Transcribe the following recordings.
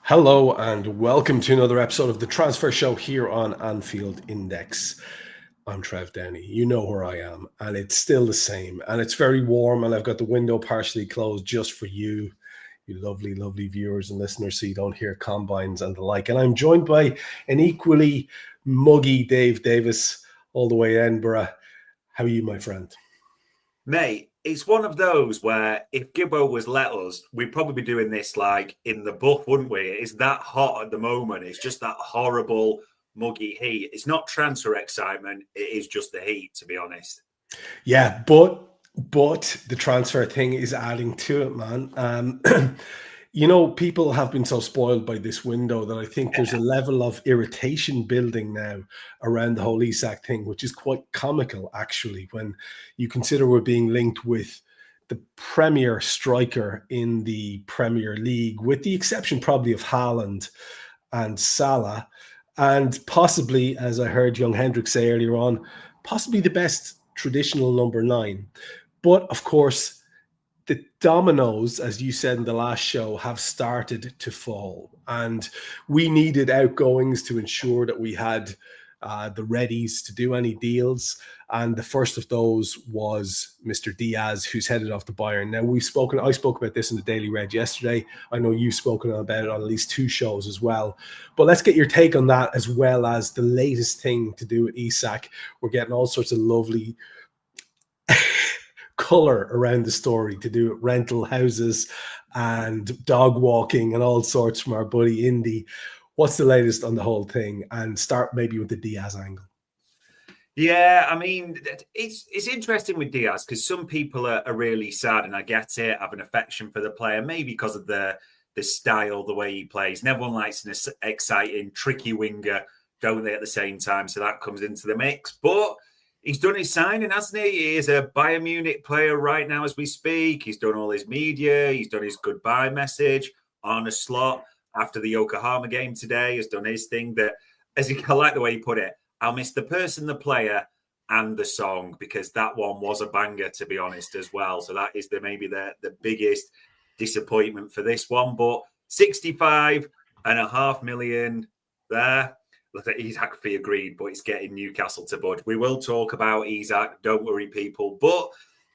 Hello and welcome to another episode of the Transfer Show here on Anfield Index. I'm Trev Downey. You know where I am, and it's still the same. And it's very warm, and I've got the window partially closed just for you lovely, lovely viewers and listeners, so you don't hear combines and the like. And I'm joined by an equally muggy Dave Davis, all the way in Edinburgh. How are you, my friend? Mate, it's one of those where if Gibbo was let us, we'd probably be doing this like in the buff, wouldn't we? It's that hot at the moment. It's just that horrible, muggy heat. It's not transfer excitement. It is just the heat, to be honest. Yeah, but the transfer thing is adding to it, man. People have been so spoiled by this window that I think there's a level of irritation building now around the whole Isak thing, which is quite comical, actually, when you consider we're being linked with the premier striker in the Premier League, with the exception probably of Haaland and Salah, and possibly, as I heard young Hendrik say earlier on, possibly the best traditional number 9. But, of course, the dominoes, as you said in the last show, have started to fall. And we needed outgoings to ensure that we had the readies to do any deals. And the first of those was Mr. Diaz, who's headed off to Bayern. Now, I spoke about this in the Daily Red yesterday. I know you've spoken about it on at least 2 shows as well. But let's get your take on that, as well as the latest thing to do with Isak. We're getting all sorts of lovely color around the story to do with rental houses and dog walking and all sorts from our buddy Indy. What's the latest on the whole thing? And start maybe with the Diaz angle. Yeah, I mean, it's interesting with Diaz because some people are really sad, and I get it, have an affection for the player, maybe because of the style, the way he plays. And everyone likes an exciting, tricky winger, don't they, at the same time? So that comes into the mix. But he's done his signing, hasn't he? He is a Bayern Munich player right now as we speak. He's done all his media. He's done his goodbye message on a slot after the Yokohama game today. He's done his thing that, I like the way he put it, I'll miss the person, the player, and the song, because that one was a banger, to be honest, as well. So that is maybe the biggest disappointment for this one. But 65.5 million there. Look at Isak fee agreed, but it's getting Newcastle to bud. We will talk about Isak, don't worry, people. But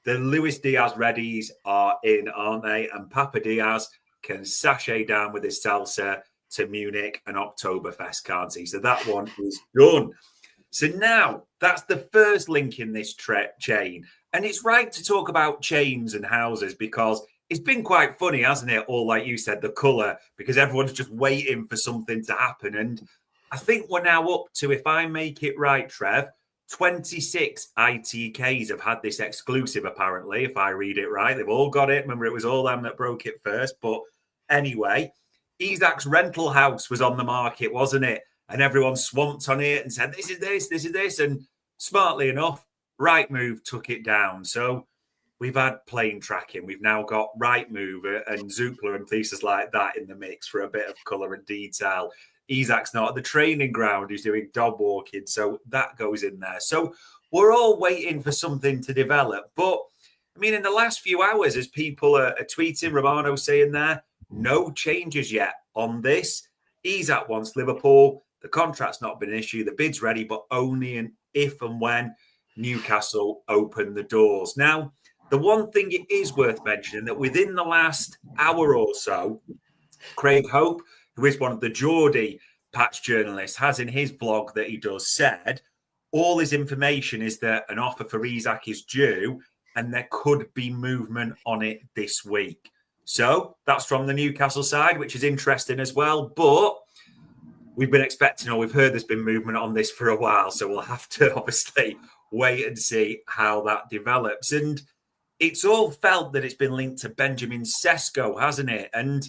the Luis Diaz readies are in, aren't they? And Papa Diaz can sashay down with his salsa to Munich and Oktoberfest, can't he? So that one is done. So now that's the first link in this chain. And it's right to talk about chains and houses because it's been quite funny, hasn't it? All like you said, the colour, because everyone's just waiting for something to happen. And I think we're now up to, if I make it right, Trev, 26 ITKs have had this exclusive, apparently, if I read it right. They've all got it. Remember, it was all them that broke it first. But anyway, Isak's rental house was on the market, wasn't it? And everyone swamped on it and said, this is this. And smartly enough, Rightmove took it down. So we've had plane tracking. We've now got Rightmove and Zoopla and places like that in the mix for a bit of colour and detail. Isak's not at the training ground. He's doing dog walking. So that goes in there. So we're all waiting for something to develop. But, I mean, in the last few hours, as people are tweeting, Romano saying there, no changes yet on this. Isak wants Liverpool. The contract's not been issued. The bid's ready, but only if and when Newcastle open the doors. Now, the one thing it is worth mentioning that within the last hour or so, Craig Hope, who is one of the Geordie patch journalists, has in his blog that he does said all his information is that an offer for Isak is due and there could be movement on it this week. So that's from the Newcastle side, which is interesting as well. But we've been expecting, or we've heard there's been movement on this for a while. So we'll have to obviously wait and see how that develops. And it's all felt that it's been linked to Benjamin Sesko, hasn't it? And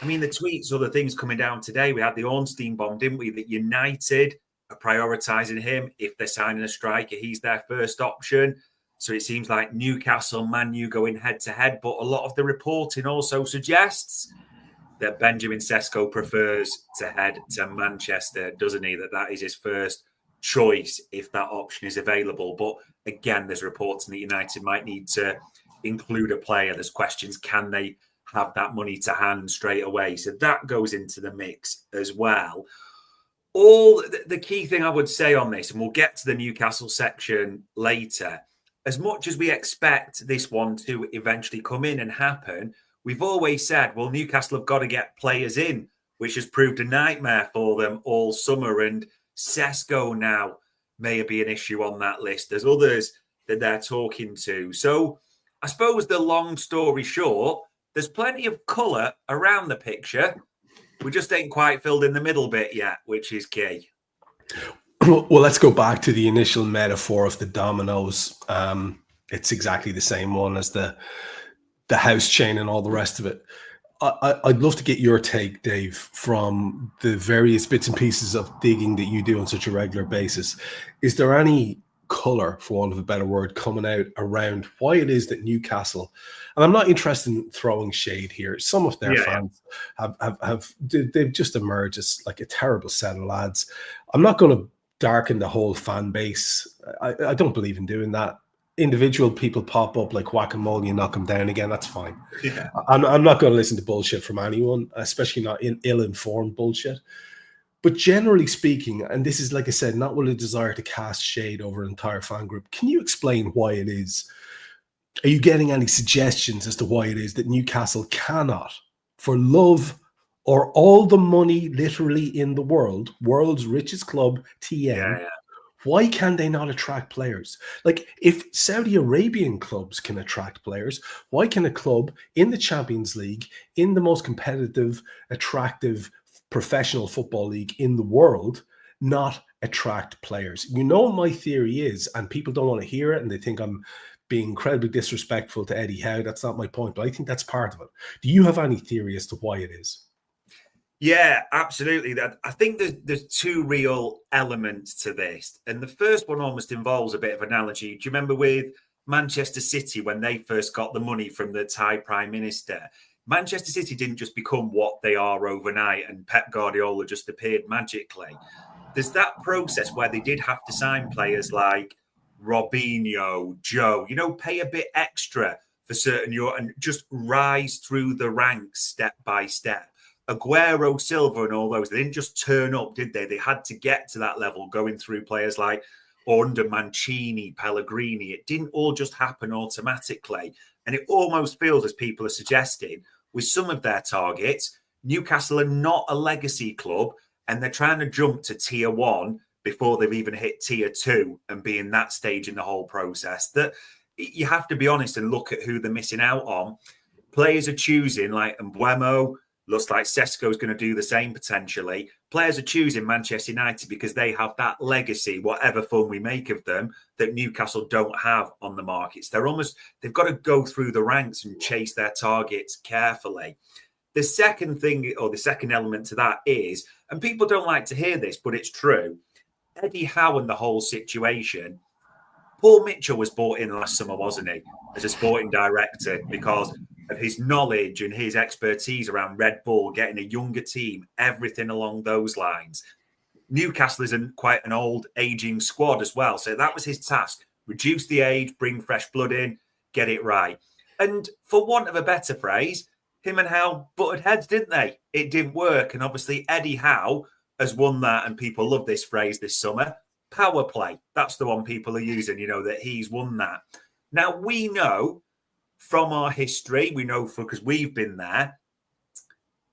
I mean, the tweets or the things coming down today, we had the Ornstein bomb, didn't we? That United are prioritising him. If they're signing a striker, he's their first option. So it seems like Newcastle, Man U going head-to-head. But a lot of the reporting also suggests that Benjamin Sesko prefers to head to Manchester, doesn't he? That is his first choice if that option is available. But again, there's reports that United might need to include a player. There's questions, can they have that money to hand straight away. So that goes into the mix as well. All the key thing I would say on this, and we'll get to the Newcastle section later, as much as we expect this one to eventually come in and happen, we've always said, well, Newcastle have got to get players in, which has proved a nightmare for them all summer. And Sesko now may be an issue on that list. There's others that they're talking to. So I suppose the long story short, there's plenty of colour around the picture. We just ain't quite filled in the middle bit yet, which is key. Well, let's go back to the initial metaphor of the dominoes. It's exactly the same one as the house chain and all the rest of it. I'd love to get your take, Dave, from the various bits and pieces of digging that you do on such a regular basis. Is there any colour, for want of a better word, coming out around why it is that Newcastle, and I'm not interested in throwing shade here, some of their fans they've just emerged as like a terrible set of lads. I'm not going to darken the whole fan base. I don't believe in doing that. Individual people pop up like whack-a-mole, you knock them down again, that's fine. Yeah. I'm not going to listen to bullshit from anyone, especially not in ill-informed bullshit. But generally speaking, and this is, like I said, not with a desire to cast shade over an entire fan group, can you explain why it is? Are you getting any suggestions as to why it is that Newcastle cannot, for love or all the money literally in the world, world's richest club, TM, why can they not attract players? Like, if Saudi Arabian clubs can attract players, why can a club in the Champions League, in the most competitive, attractive professional football league in the world, not attract players? You know, my theory is, and people don't want to hear it and they think I'm being incredibly disrespectful to Eddie Howe. That's not my point, but I think that's part of it. Do you have any theory as to why it is? Yeah, absolutely. I think there's two real elements to this. And the first one almost involves a bit of analogy. Do you remember with Manchester City when they first got the money from the Thai Prime Minister? Manchester City didn't just become what they are overnight and Pep Guardiola just appeared magically. There's that process where they did have to sign players like Robinho, Joe, pay a bit extra for certain and just rise through the ranks step by step. Aguero, Silva and all those, they didn't just turn up, did they? They had to get to that level, going through players like under Mancini, Pellegrini. It didn't all just happen automatically. And it almost feels, as people are suggesting, with some of their targets, Newcastle are not a legacy club and they're trying to jump to tier 1 before they've even hit tier 2 and be in that stage in the whole process. That you have to be honest and look at who they're missing out on. Players are choosing like Mbeumo. Looks like Sesko is going to do the same potentially. Players are choosing Manchester United because they have that legacy, whatever form we make of them, that Newcastle don't have on the markets. They've got to go through the ranks and chase their targets carefully. The second thing, or the second element to that is, and people don't like to hear this, but it's true, Eddie Howe and the whole situation. Paul Mitchell was brought in last summer, wasn't he, as a sporting director because of his knowledge and his expertise around Red Bull, getting a younger team, everything along those lines. Newcastle is quite an old, aging squad as well. So that was his task. Reduce the age, bring fresh blood in, get it right. And for want of a better phrase, him and Howe butted heads, didn't they? It didn't work. And obviously Eddie Howe has won that, and people love this phrase this summer. Power play. That's the one people are using, that he's won that. Now, we know from our history, we know because we've been there,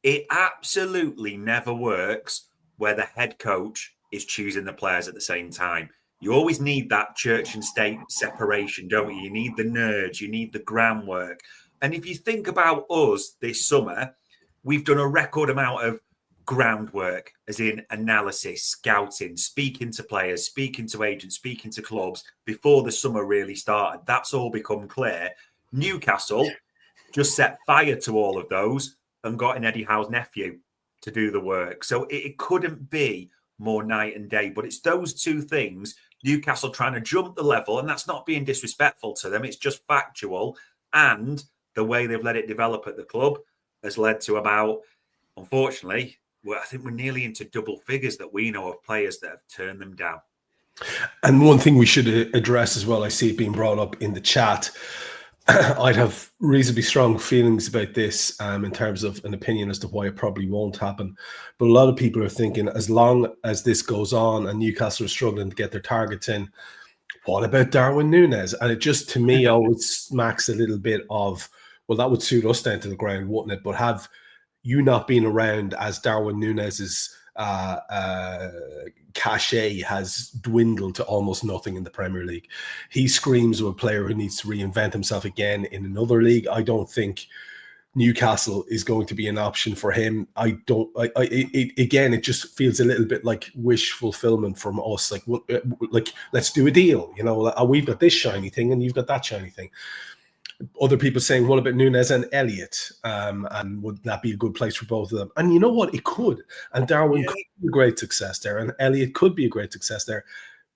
it absolutely never works where the head coach is choosing the players at the same time. You always need that church and state separation, don't you? You need the nerds, you need the groundwork. And if you think about us this summer, we've done a record amount of groundwork, as in analysis, scouting, speaking to players, speaking to agents, speaking to clubs before the summer really started. That's all become clear. Newcastle just set fire to all of those and got in Eddie Howe's nephew to do the work. So it couldn't be more night and day. But it's those two things, Newcastle trying to jump the level, and that's not being disrespectful to them. It's just factual. And the way they've let it develop at the club has led to about, unfortunately, I think we're nearly into double figures that we know of players that have turned them down. And one thing we should address as well, I see it being brought up in the chat. I'd have reasonably strong feelings about this in terms of an opinion as to why it probably won't happen. But a lot of people are thinking, as long as this goes on and Newcastle are struggling to get their targets in, what about Darwin Nunez? And it just, to me, always smacks a little bit of, well, that would suit us down to the ground, wouldn't it? But have you not been around as Darwin Nunez's cachet has dwindled to almost nothing in the Premier League. He screams of a player who needs to reinvent himself again in another league. I don't think Newcastle is going to be an option for him. It just feels a little bit like wish fulfillment from us. Like let's do a deal. We've got this shiny thing and you've got that shiny thing. Other people saying, what about Nunez and Elliott? And would that be a good place for both of them? And you know what? It could. And Darwin could be a great success there. And Elliott could be a great success there.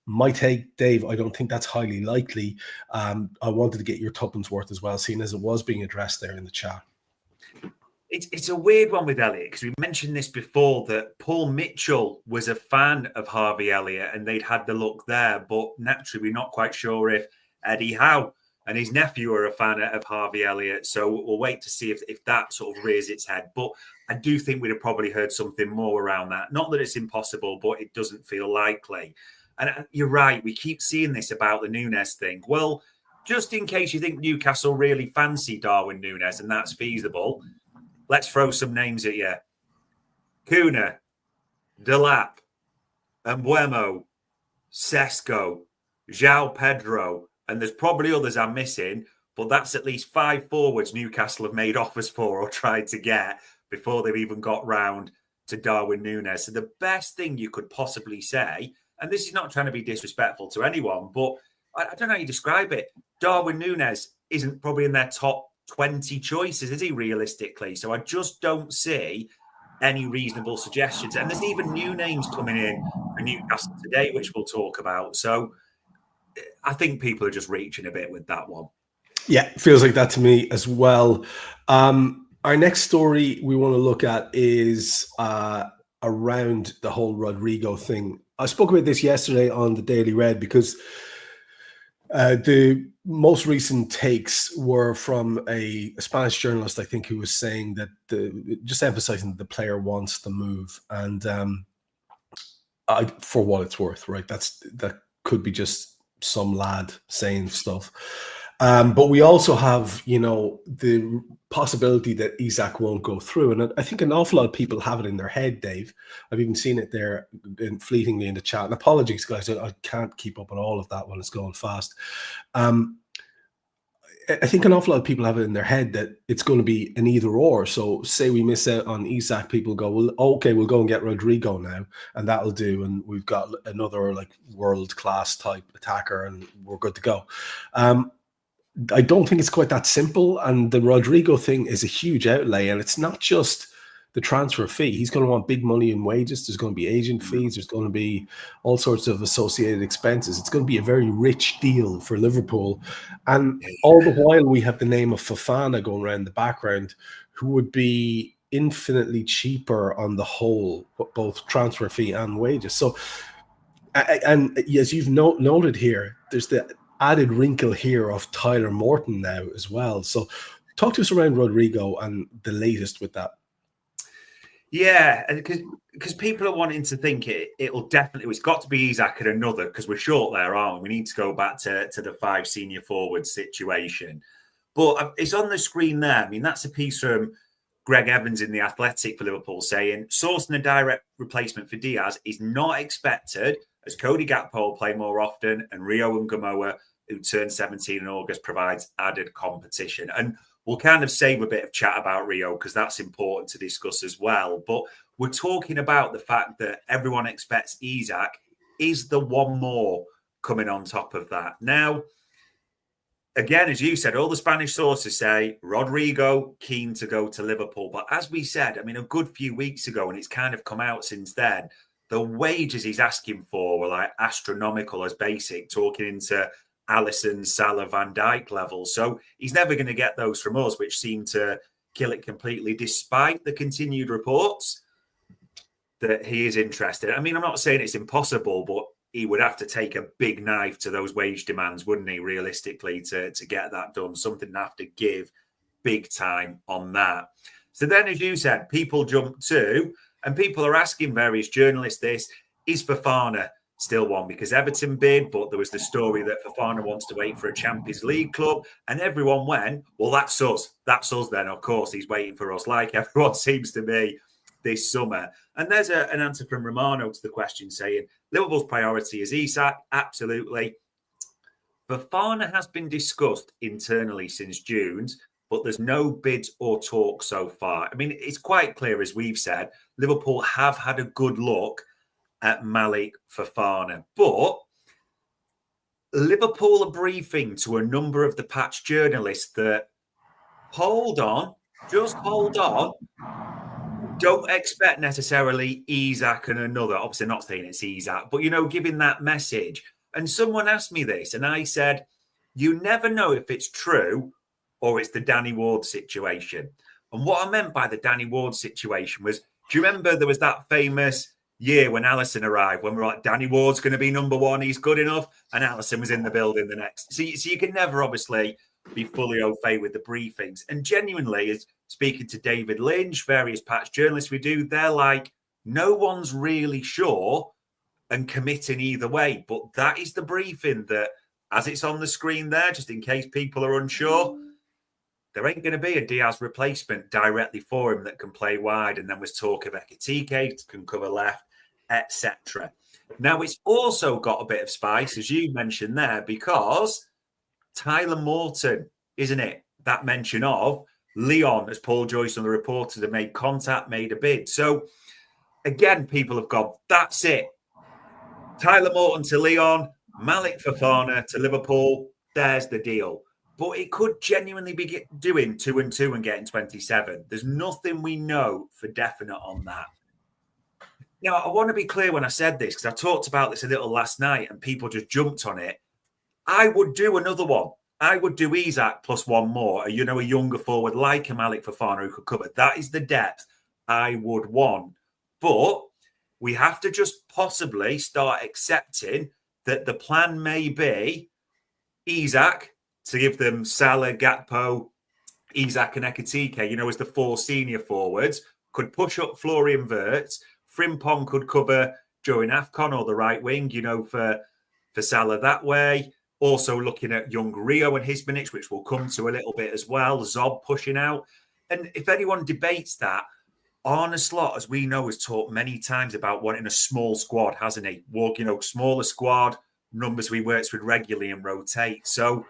My take, Dave, I don't think that's highly likely. I wanted to get your tuppence worth as well, seeing as it was being addressed there in the chat. It's a weird one with Elliott, because we mentioned this before, that Paul Mitchell was a fan of Harvey Elliott and they'd had the look there. But naturally, we're not quite sure if Eddie Howe and his nephew are a fan of Harvey Elliott. So we'll wait to see if that sort of rears its head. But I do think we'd have probably heard something more around that. Not that it's impossible, but it doesn't feel likely. And you're right, we keep seeing this about the Nunez thing. Well, just in case you think Newcastle really fancy Darwin Nunez and that's feasible, let's throw some names at you. Kuna, Delap, Mbuemo, Sesko, João Pedro, and there's probably others I'm missing, but that's at least 5 forwards Newcastle have made offers for or tried to get before they've even got round to Darwin Nunez. So the best thing you could possibly say, and this is not trying to be disrespectful to anyone, but I don't know how you describe it. Darwin Nunez isn't probably in their top 20 choices, is he, realistically? So I just don't see any reasonable suggestions. And there's even new names coming in for Newcastle today, which we'll talk about. So I think people are just reaching a bit with that one. Yeah, feels like that to me as well. Our next story we want to look at is around the whole Rodrigo thing. I spoke about this yesterday on the Daily Red because the most recent takes were from a Spanish journalist, I think, who was saying that just emphasizing that the player wants to move. And for what it's worth, right? That could be just some lad saying stuff. But we also have, the possibility that Isak won't go through. And I think an awful lot of people have it in their head, Dave. I've even seen it there fleetingly in the chat. And apologies, guys, I can't keep up with all of that when it's going fast. I think an awful lot of people have it in their head that it's going to be an either or. So say we miss out on Isak, people go, well, okay, we'll go and get Rodrigo now, and that'll do. And we've got another world-class type attacker and we're good to go. I don't think it's quite that simple. And the Rodrigo thing is a huge outlay. And it's not just the transfer fee. He's going to want big money in wages. There's going to be agent fees. There's going to be all sorts of associated expenses. It's going to be a very rich deal for Liverpool. And all the while we have the name of Fofana going around the background, who would be infinitely cheaper on the whole, both transfer fee and wages. So, and as you've noted here, there's the added wrinkle here of Tyler Morton now as well. So talk to us around Rodrigo and the latest with that. Yeah, because people are wanting to think it's got to be Isak and another, because we're short there, aren't we? We need to go back to the 5 senior forward situation. But it's on the screen there. I mean, that's a piece from Greg Evans in The Athletic for Liverpool saying, sourcing a direct replacement for Diaz is not expected, as Cody Gakpo will play more often and Rio and Gamoa, who turned 17 in August, provides added competition. And we'll kind of save a bit of chat about Rio because that's important to discuss as well. But we're talking about the fact that everyone expects Isak is the one more coming on top of that. Now, again, as you said, all the Spanish sources say Rodrigo keen to go to Liverpool. But as we said, I mean, a good few weeks ago, and it's kind of come out since then, the wages he's asking for were like astronomical as basic, talking into Alisson, Salah, Van Dijk levels. So he's never going to get those from us, which seem to kill it completely, despite the continued reports that he is interested. I mean, I'm not saying it's impossible, but he would have to take a big knife to those wage demands, wouldn't he, realistically, to get that done? Something to have to give big time on that. So then, as you said, people jump to, and people are asking various journalists this, is Fofana still one? Because Everton bid, but there was the story that Fofana wants to wait for a Champions League club, and everyone went, well, that's us. That's us then, of course, he's waiting for us, like everyone seems to be this summer. And there's an answer from Romano to the question saying, Liverpool's priority is Isak. Absolutely. Fofana has been discussed internally since June, but there's no bids or talk so far. I mean, it's quite clear, as we've said, Liverpool have had a good look at Malik Fofana. But Liverpool are briefing to a number of the patch journalists that, hold on, just hold on. Don't expect necessarily Isak and another. Obviously, not saying it's Isak, but, giving that message. And someone asked me this, and I said, you never know if it's true or it's the Danny Ward situation. And what I meant by the Danny Ward situation was, do you remember there was that famous year when Alisson arrived, when we were like, Danny Ward's going to be number one, he's good enough, and Alisson was in the building the next. So you can never, obviously, be fully au fait with the briefings. And genuinely, as speaking to David Lynch, various patch journalists we do, they're like, no one's really sure and committing either way. But that is the briefing that, as it's on the screen there, just in case people are unsure, there ain't going to be a Diaz replacement directly for him that can play wide. And then there's talk of Ekitike, can cover left, etc. Now, it's also got a bit of spice, as you mentioned there, because Tyler Morton, isn't it? That mention of Leon, as Paul Joyce and the reporters have made contact, made a bid. So, again, people have gone, that's it. Tyler Morton to Leon, Malik Fofana to Liverpool, there's the deal. But it could genuinely be doing 2 and 2 and getting 27. There's nothing we know for definite on that. Now, I want to be clear when I said this, because I talked about this a little last night and people just jumped on it. I would do another one. I would do Isak plus one more, a younger forward like a Malik Fofana who could cover. That is the depth I would want. But we have to just possibly start accepting that the plan may be Isak, to give them Salah, Gakpo, Isak and Ekitike, as the 4 senior forwards, could push up Florian Wirtz. Frimpong could cover during AFCON or the right wing, for Salah that way. Also looking at young Rio and his minutes, which we'll come to a little bit as well. Zob pushing out. And if anyone debates that, Arne Slot, as we know, has talked many times about wanting a small squad, hasn't he? Smaller squad, numbers we works with regularly and rotate. So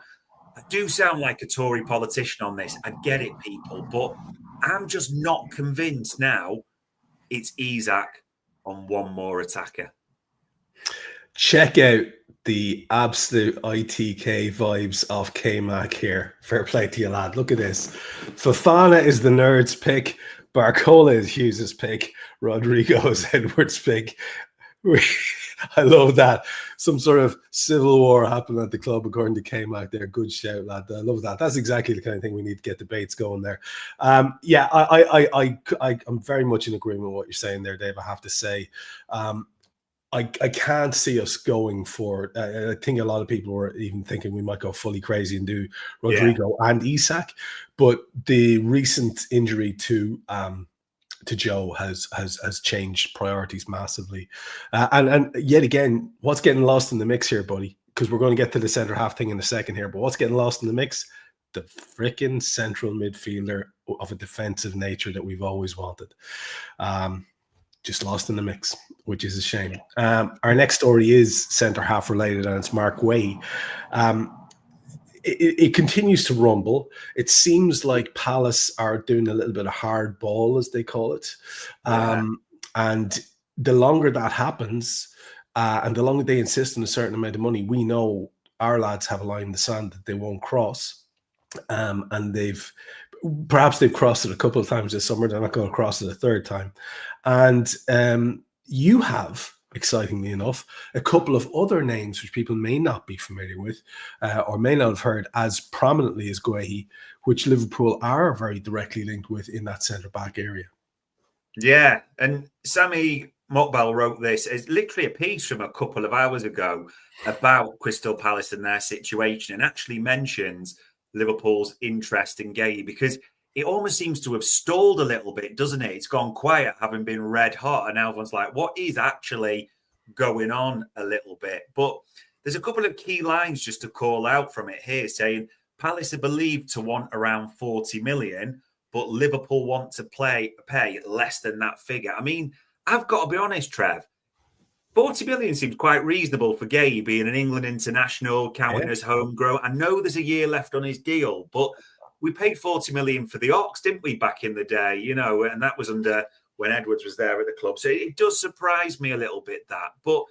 I do sound like a Tory politician on this. I get it, people, but I'm just not convinced now it's Isak on one more attacker. Check out the absolute ITK vibes of K-Mac here. Fair play to you, lad. Look at this. Fofana is the nerd's pick. Barcola is Hughes' pick. Rodrigo is Edwards' pick. I love that. Some sort of civil war happened at the club, according to K-Mac there. Good shout, lad. I love that. That's exactly the kind of thing we need to get debates going there. I'm very much in agreement with what you're saying there, Dave. I have to say, I can't see us going for. I think a lot of people were even thinking we might go fully crazy and do Rodrigo and Isak, but the recent injury to Joe has changed priorities massively, and yet again, what's getting lost in the mix here, buddy? Because we're going to get to the centre half thing in a second here, but what's getting lost in the mix? The freaking central midfielder of a defensive nature that we've always wanted. Just lost in the mix, which is a shame. Our next story is centre half related, and it's Mark Guehi. It continues to rumble. It seems like Palace are doing a little bit of hard ball, as they call it. And the longer that happens, and the longer they insist on a certain amount of money, we know our lads have a line in the sand that they won't cross. And they've crossed it a couple of times this summer. They're not going to cross it a third time. And you have, excitingly enough, a couple of other names which people may not be familiar with or may not have heard as prominently as Guéhi, which Liverpool are very directly linked with in that centre-back area. Yeah, and Sammy Mokbel wrote this. It's literally a piece from a couple of hours ago about Crystal Palace and their situation, and actually mentions Liverpool's interest in Guéhi, because it almost seems to have stalled a little bit, doesn't it? It's gone quiet, having been red hot, and everyone's like, what is actually going on a little bit? But there's a couple of key lines just to call out from it here, saying Palace are believed to want around 40 million, but Liverpool want to pay less than that figure. I mean, I've got to be honest, Trev, 40 million seems quite reasonable for Guehi, being an England international, counting as homegrown. I know there's a year left on his deal, but we paid 40 million for the Ox, didn't we, back in the day, and that was under when Edwards was there at the club. So it does surprise me a little bit, that. But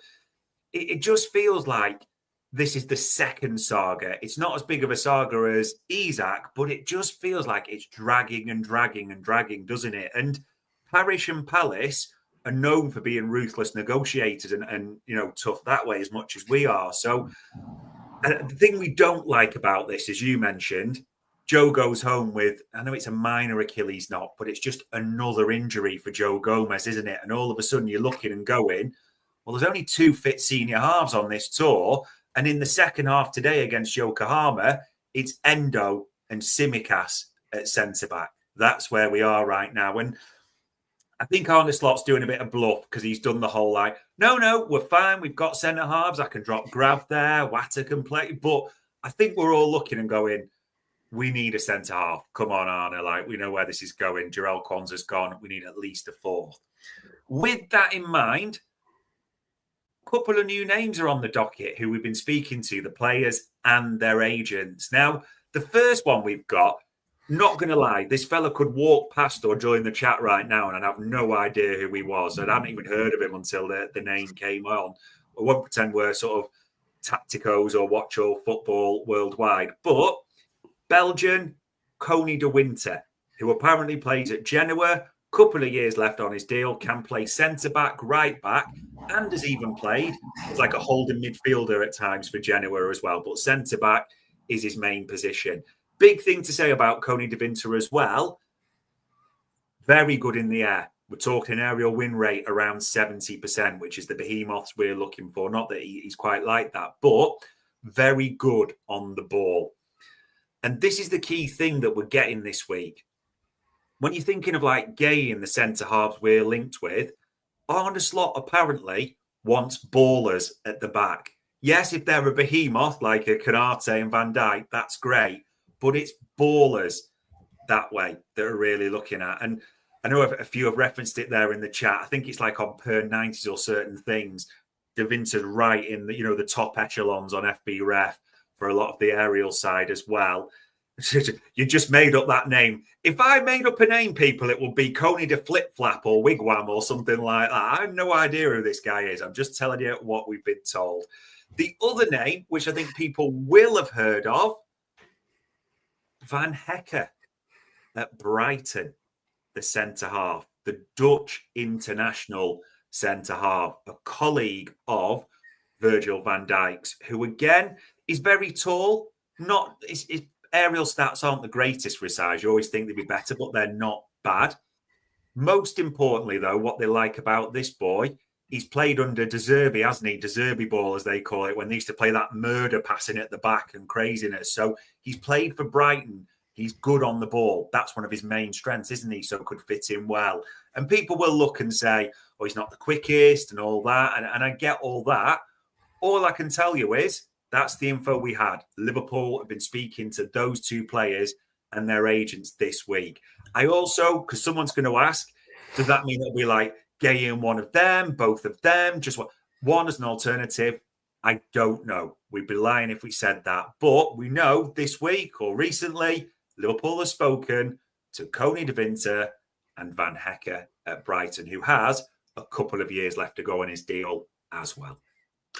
it just feels like this is the second saga. It's not as big of a saga as Isak, but it just feels like it's dragging and dragging and dragging, doesn't it? And Parish and Palace are known for being ruthless negotiators and tough that way, as much as we are. So the thing we don't like about this, as you mentioned, Joe goes home with, I know it's a minor Achilles knot, but it's just another injury for Joe Gomez, isn't it? And all of a sudden you're looking and going, well, there's only 2 fit senior halves on this tour. And in the second half today against Yokohama, it's Endo and Tsimikas at centre-back. That's where we are right now. And I think Al-Nassr's doing a bit of bluff, because he's done the whole no, we're fine. We've got centre halves. I can drop Grab there. Wata can play. But I think we're all looking and going, we need a centre half. Come on, Arna. We know where this is going. Jarell Kwanzaa's gone. We need at least a fourth. With that in mind, a couple of new names are on the docket who we've been speaking to, the players and their agents. Now, the first one we've got, not going to lie, this fella could walk past or join the chat right now and I'd have no idea who he was. I hadn't even heard of him until the name came on. I won't pretend we're sort of tacticos or watch all football worldwide. But Belgian Coney de Winter, who apparently plays at Genoa, couple of years left on his deal, can play centre-back, right-back, and has even played as like a holding midfielder at times for Genoa as well. But centre-back is his main position. Big thing to say about Coney de Winter as well. Very good in the air. We're talking aerial win rate around 70%, which is the behemoths we're looking for. Not that he's quite like that, but very good on the ball. And this is the key thing that we're getting this week. When you're thinking of Guehi in the centre halves we're linked with, Al-Nassr apparently wants ballers at the back. Yes, if they're a behemoth like a Kanate and Van Dijk, that's great. But it's ballers that way that are really looking at. And I know a few have referenced it there in the chat. I think it's on per 90s or certain things. De Winter's right in the top echelons on FB Ref for a lot of the aerial side as well. You just made up that name. If I made up a name, people, it would be Coney de Flip Flap or Wigwam or something like that. I have no idea who this guy is. I'm just telling you what we've been told. The other name, which I think people will have heard of, Van Hecke at Brighton, the centre half, the Dutch international centre half, a colleague of Virgil van Dijk's, who again is very tall. His aerial stats aren't the greatest for his size. You always think they'd be better, but they're not bad. Most importantly, though, what they like about this boy, he's played under De Zerbi, hasn't he? De Zerbi ball, as they call it, when they used to play that murder passing at the back and craziness. So he's played for Brighton. He's good on the ball. That's one of his main strengths, isn't he? So could fit in well. And people will look and say, oh, he's not the quickest and all that. And I get all that. All I can tell you is that's the info we had. Liverpool have been speaking to those two players and their agents this week. I also, because someone's going to ask, does that mean it'll be Guéhi and one of them, both of them, just one as an alternative? I don't know. We'd be lying if we said that. But we know this week or recently, Liverpool has spoken to Coney de Winter and Van Hecke at Brighton, who has a couple of years left to go on his deal as well.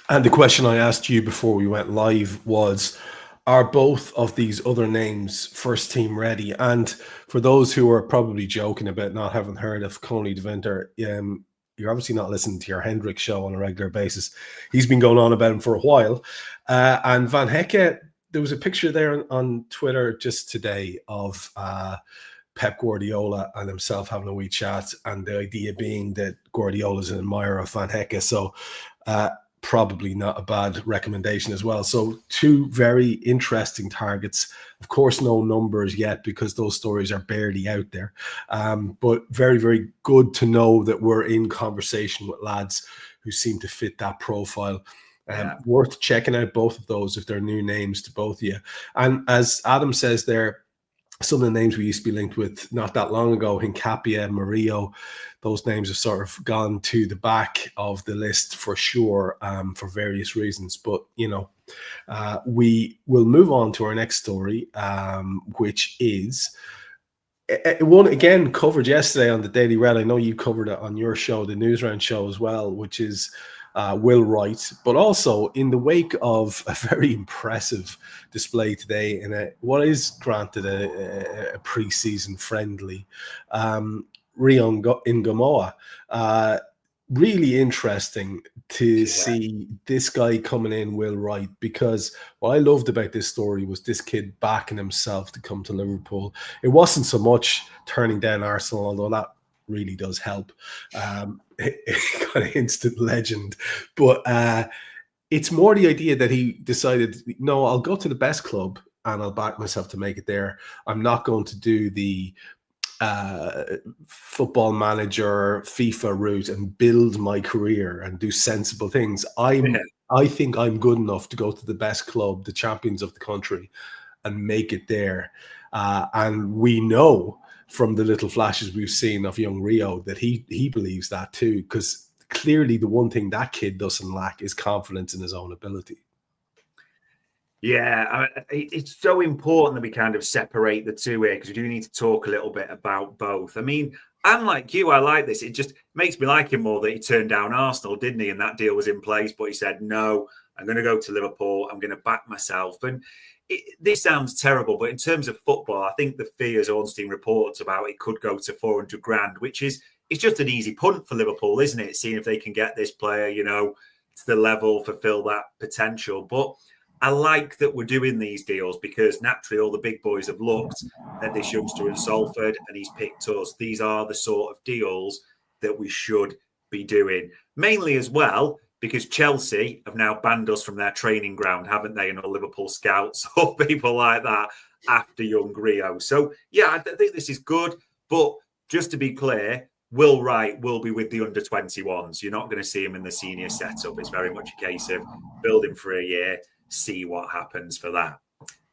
And the question I asked you before we went live was, are both of these other names first team ready? And for those who are probably joking about not having heard of Coney de Winter, you're obviously not listening to your Hendrick show on a regular basis. He's been going on about him for a while. And Van Hecke, there was a picture there on Twitter just today of Pep Guardiola and himself having a wee chat, and the idea being that Guardiola's an admirer of Van Hecke, so probably not a bad recommendation as well. So 2 very interesting targets. Of course, no numbers yet because those stories are barely out there. But very, very good to know that we're in conversation with lads who seem to fit that profile. Worth checking out both of those if they're new names to both of you. And as Adam says there, some of the names we used to be linked with not that long ago, Hincapie, Murillo, those names have sort of gone to the back of the list for sure, for various reasons. But, we will move on to our next story, which is one, again, covered yesterday on the Daily Red. I know you covered it on your show, the Newsround show as well, which is Will Wright, but also in the wake of a very impressive display today in what is granted a pre-season friendly, Rio Ngamoa. Really interesting to see this guy coming in, Will Wright, because what I loved about this story was this kid backing himself to come to Liverpool. It wasn't so much turning down Arsenal, although that really does help. Kind of instant legend, but it's more the idea that he decided, no, I'll go to the best club and I'll back myself to make it there. I'm not going to do the football manager FIFA route and build my career and do sensible things. I think I'm good enough to go to the best club, the champions of the country, and make it there. And we know from the little flashes we've seen of young Rio that he believes that too, because clearly the one thing that kid doesn't lack is confidence in his own ability. Yeah, it's so important that we kind of separate the two here, because we do need to talk a little bit about both. I mean, I'm like you, I like this. It just makes me like him more that he turned down Arsenal, didn't he? And that deal was in place, but he said, no, I'm going to go to Liverpool. I'm going to back myself. And this sounds terrible, but in terms of football, I think the fears Ornstein reports about it could go to 400 grand, which is, it's just an easy punt for Liverpool, isn't it? Seeing if they can get this player, to the level, fulfill that potential. But I like that we're doing these deals because naturally all the big boys have looked at this youngster in Salford and he's picked us. These are the sort of deals that we should be doing. Mainly as well, because Chelsea have now banned us from their training ground, haven't they? And all Liverpool scouts or people like that after young Rio. So, yeah, I think this is good. But just to be clear, Will Wright will be with the under-21s. You're not going to see him in the senior setup. It's very much a case of build him for a year, see what happens for that.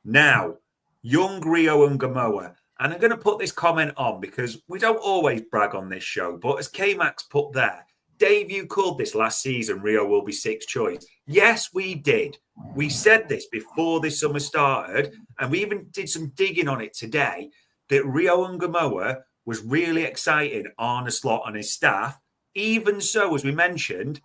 Now, young Rio and Ngamoa. And I'm going to put this comment on because we don't always brag on this show. But as K-Max put there, Dave, you called this last season, Rio will be 6th choice. Yes, we did. We said this before this summer started, and we even did some digging on it today, that Rio and Ngamoa was really exciting Arne Slot and his staff. Even so, as we mentioned,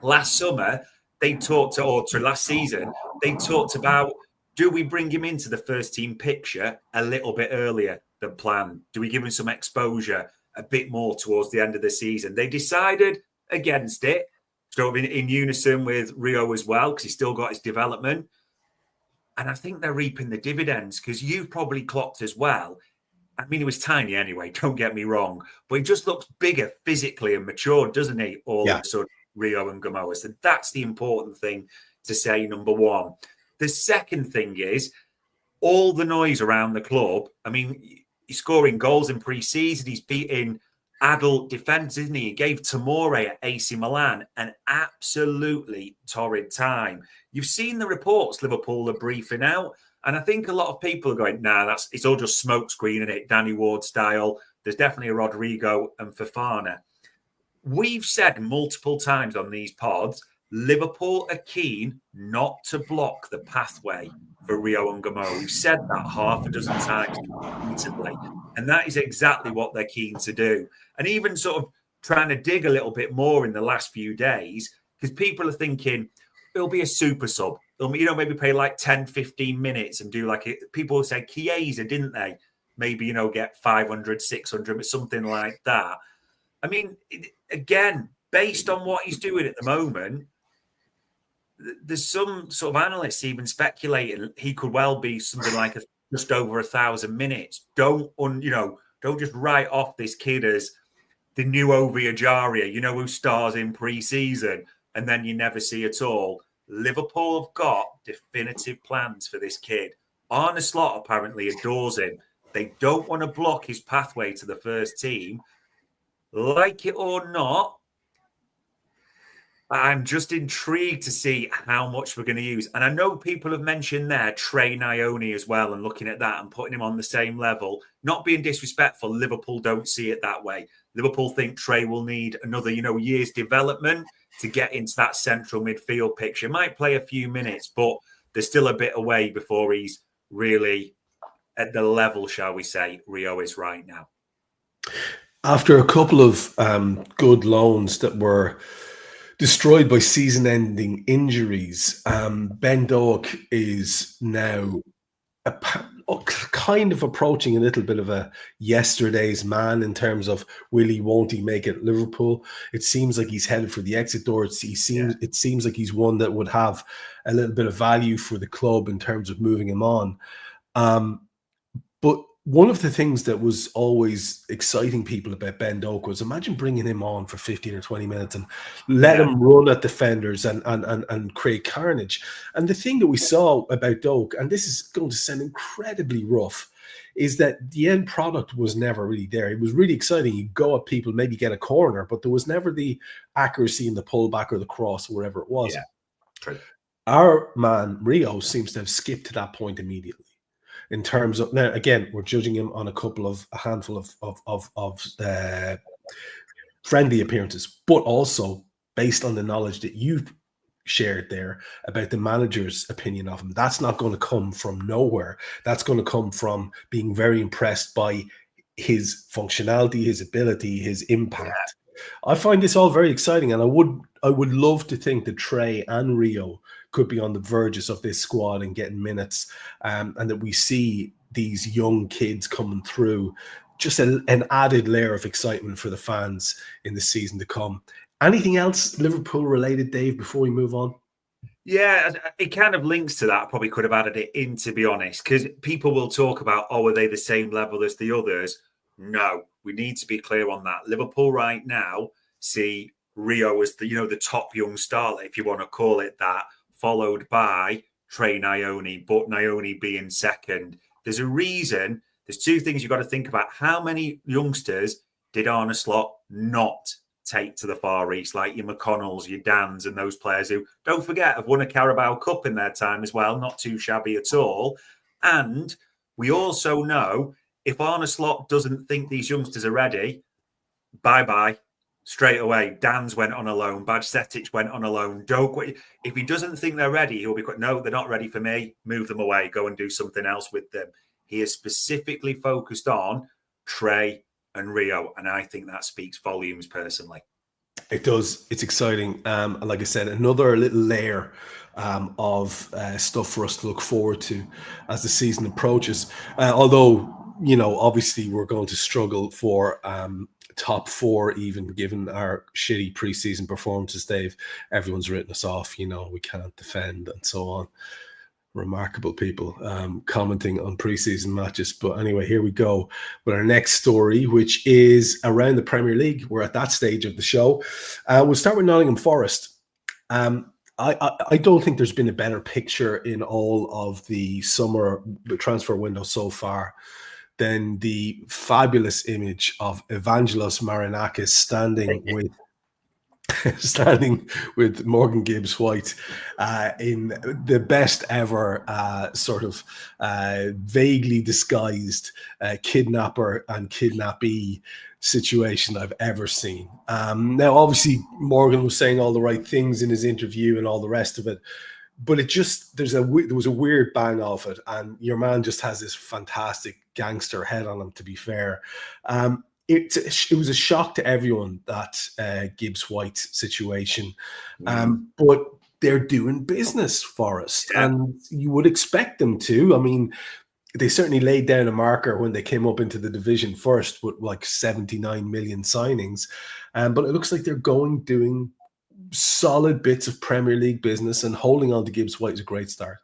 last summer, last season, they talked about, do we bring him into the first team picture a little bit earlier than planned? Do we give him some exposure a bit more towards the end of the season? They decided against it, sort of in unison with Rio as well, because he's still got his development. And I think they're reaping the dividends, because you've probably clocked as well. I mean, he was tiny anyway, don't get me wrong, but he just looks bigger physically and mature, doesn't he? All of a sudden, Rio and Ngamoa. So that's the important thing to say, number one. The second thing is all the noise around the club. I mean, he's scoring goals in pre-season. He's beating adult defence, isn't he? He gave Tomori at AC Milan an absolutely torrid time. You've seen the reports Liverpool are briefing out, and I think a lot of people are going, nah, it's all just smoke screening it, Danny Ward style. There's definitely a Rodrigo and Fofana. We've said multiple times on these pods, Liverpool are keen not to block the pathway for Rio and Ngamoa. We've said that half a dozen times repeatedly, and that is exactly what they're keen to do. And even sort of trying to dig a little bit more in the last few days, because people are thinking it'll be a super sub. Maybe play like 10, 15 minutes and do people said Chiesa, didn't they? Maybe, get 500, 600, but something like that. I mean, again, based on what he's doing at the moment, there's some sort of analysts even speculating he could well be something like just over 1,000 minutes. Don't just write off this kid as the new Ovi Ajaria, who stars in pre-season and then you never see at all. Liverpool have got definitive plans for this kid. Al-Nassr apparently adores him. They don't want to block his pathway to the first team. Like it or not, I'm just intrigued to see how much we're going to use. And I know people have mentioned there Trey Nyoni as well, and looking at that and putting him on the same level. Not being disrespectful, Liverpool don't see it that way. Liverpool think Trey will need another, year's development to get into that central midfield picture. Might play a few minutes, but there's still a bit away before he's really at the level, shall we say, Rio is right now. After a couple of good loans that were destroyed by season-ending injuries, Ben Doak is now kind of approaching a little bit of a yesterday's man in terms of will he, won't he make it at Liverpool. It seems like he's headed for the exit door. It seems like he's one that would have a little bit of value for the club in terms of moving him on. But one of the things that was always exciting people about Ben Doak was imagine bringing him on for 15 or 20 minutes and let him run at defenders and create carnage. And the thing that we saw about Doak, and this is going to sound incredibly rough, is that the end product was never really there. It was really exciting. You go at people, maybe get a corner, but there was never the accuracy in the pullback or the cross or whatever it was. Yeah, true. Our man, Rio, seems to have skipped to that point immediately. In terms of, now again, we're judging him on a handful of friendly appearances, but also based on the knowledge that you've shared there about the manager's opinion of him. That's not going to come from nowhere. That's going to come from being very impressed by his functionality, his ability, his impact. I find this all very exciting, and I would love to think that Trey and Rio could be on the verges of this squad and getting minutes, and that we see these young kids coming through, just an added layer of excitement for the fans in the season to come. Anything else Liverpool related, Dave, before we move on? Yeah, it kind of links to that. I probably could have added it in, to be honest, because people will talk about, are they the same level as the others? No, we need to be clear on that. Liverpool right now see Rio as the top young starlet, if you want to call it that, followed by Trey Nyoni, but Nyoni being second. There's a reason. There's two things you've got to think about. How many youngsters did Al-Nassr not take to the Far East, like your McConnells, your Dans, and those players who, don't forget, have won a Carabao Cup in their time as well, not too shabby at all. And we also know if Al-Nassr doesn't think these youngsters are ready, bye-bye. Straight away, Dan's went on a loan. Bajcetic went on a loan. Doak, if he doesn't think they're ready, he'll be quick. No, they're not ready for me. Move them away. Go and do something else with them. He is specifically focused on Trey and Rio, and I think that speaks volumes personally. It does. It's exciting. And like I said, another little layer of stuff for us to look forward to as the season approaches. Although, obviously we're going to struggle for top four, even given our shitty preseason performances, Dave. Everyone's written us off, we can't defend and so on. Remarkable people commenting on preseason matches. But anyway, here we go with our next story, which is around the Premier League. We're at that stage of the show. We'll start with Nottingham Forest. I don't think there's been a better picture in all of the summer transfer window so far than the fabulous image of Evangelos Marinakis standing with Morgan Gibbs-White in the best ever vaguely disguised kidnapper and kidnappee situation I've ever seen. Now, obviously, Morgan was saying all the right things in his interview and all the rest of it, but there was a weird bang off it, and your man just has this fantastic gangster head on him, to be fair. It was a shock to everyone, that Gibbs-White situation. But they're doing business, Forest, and you would expect them to. I mean, they certainly laid down a marker when they came up into the division first with like 79 million signings. But it looks like they're doing solid bits of Premier League business, and holding on to Gibbs-White is a great start.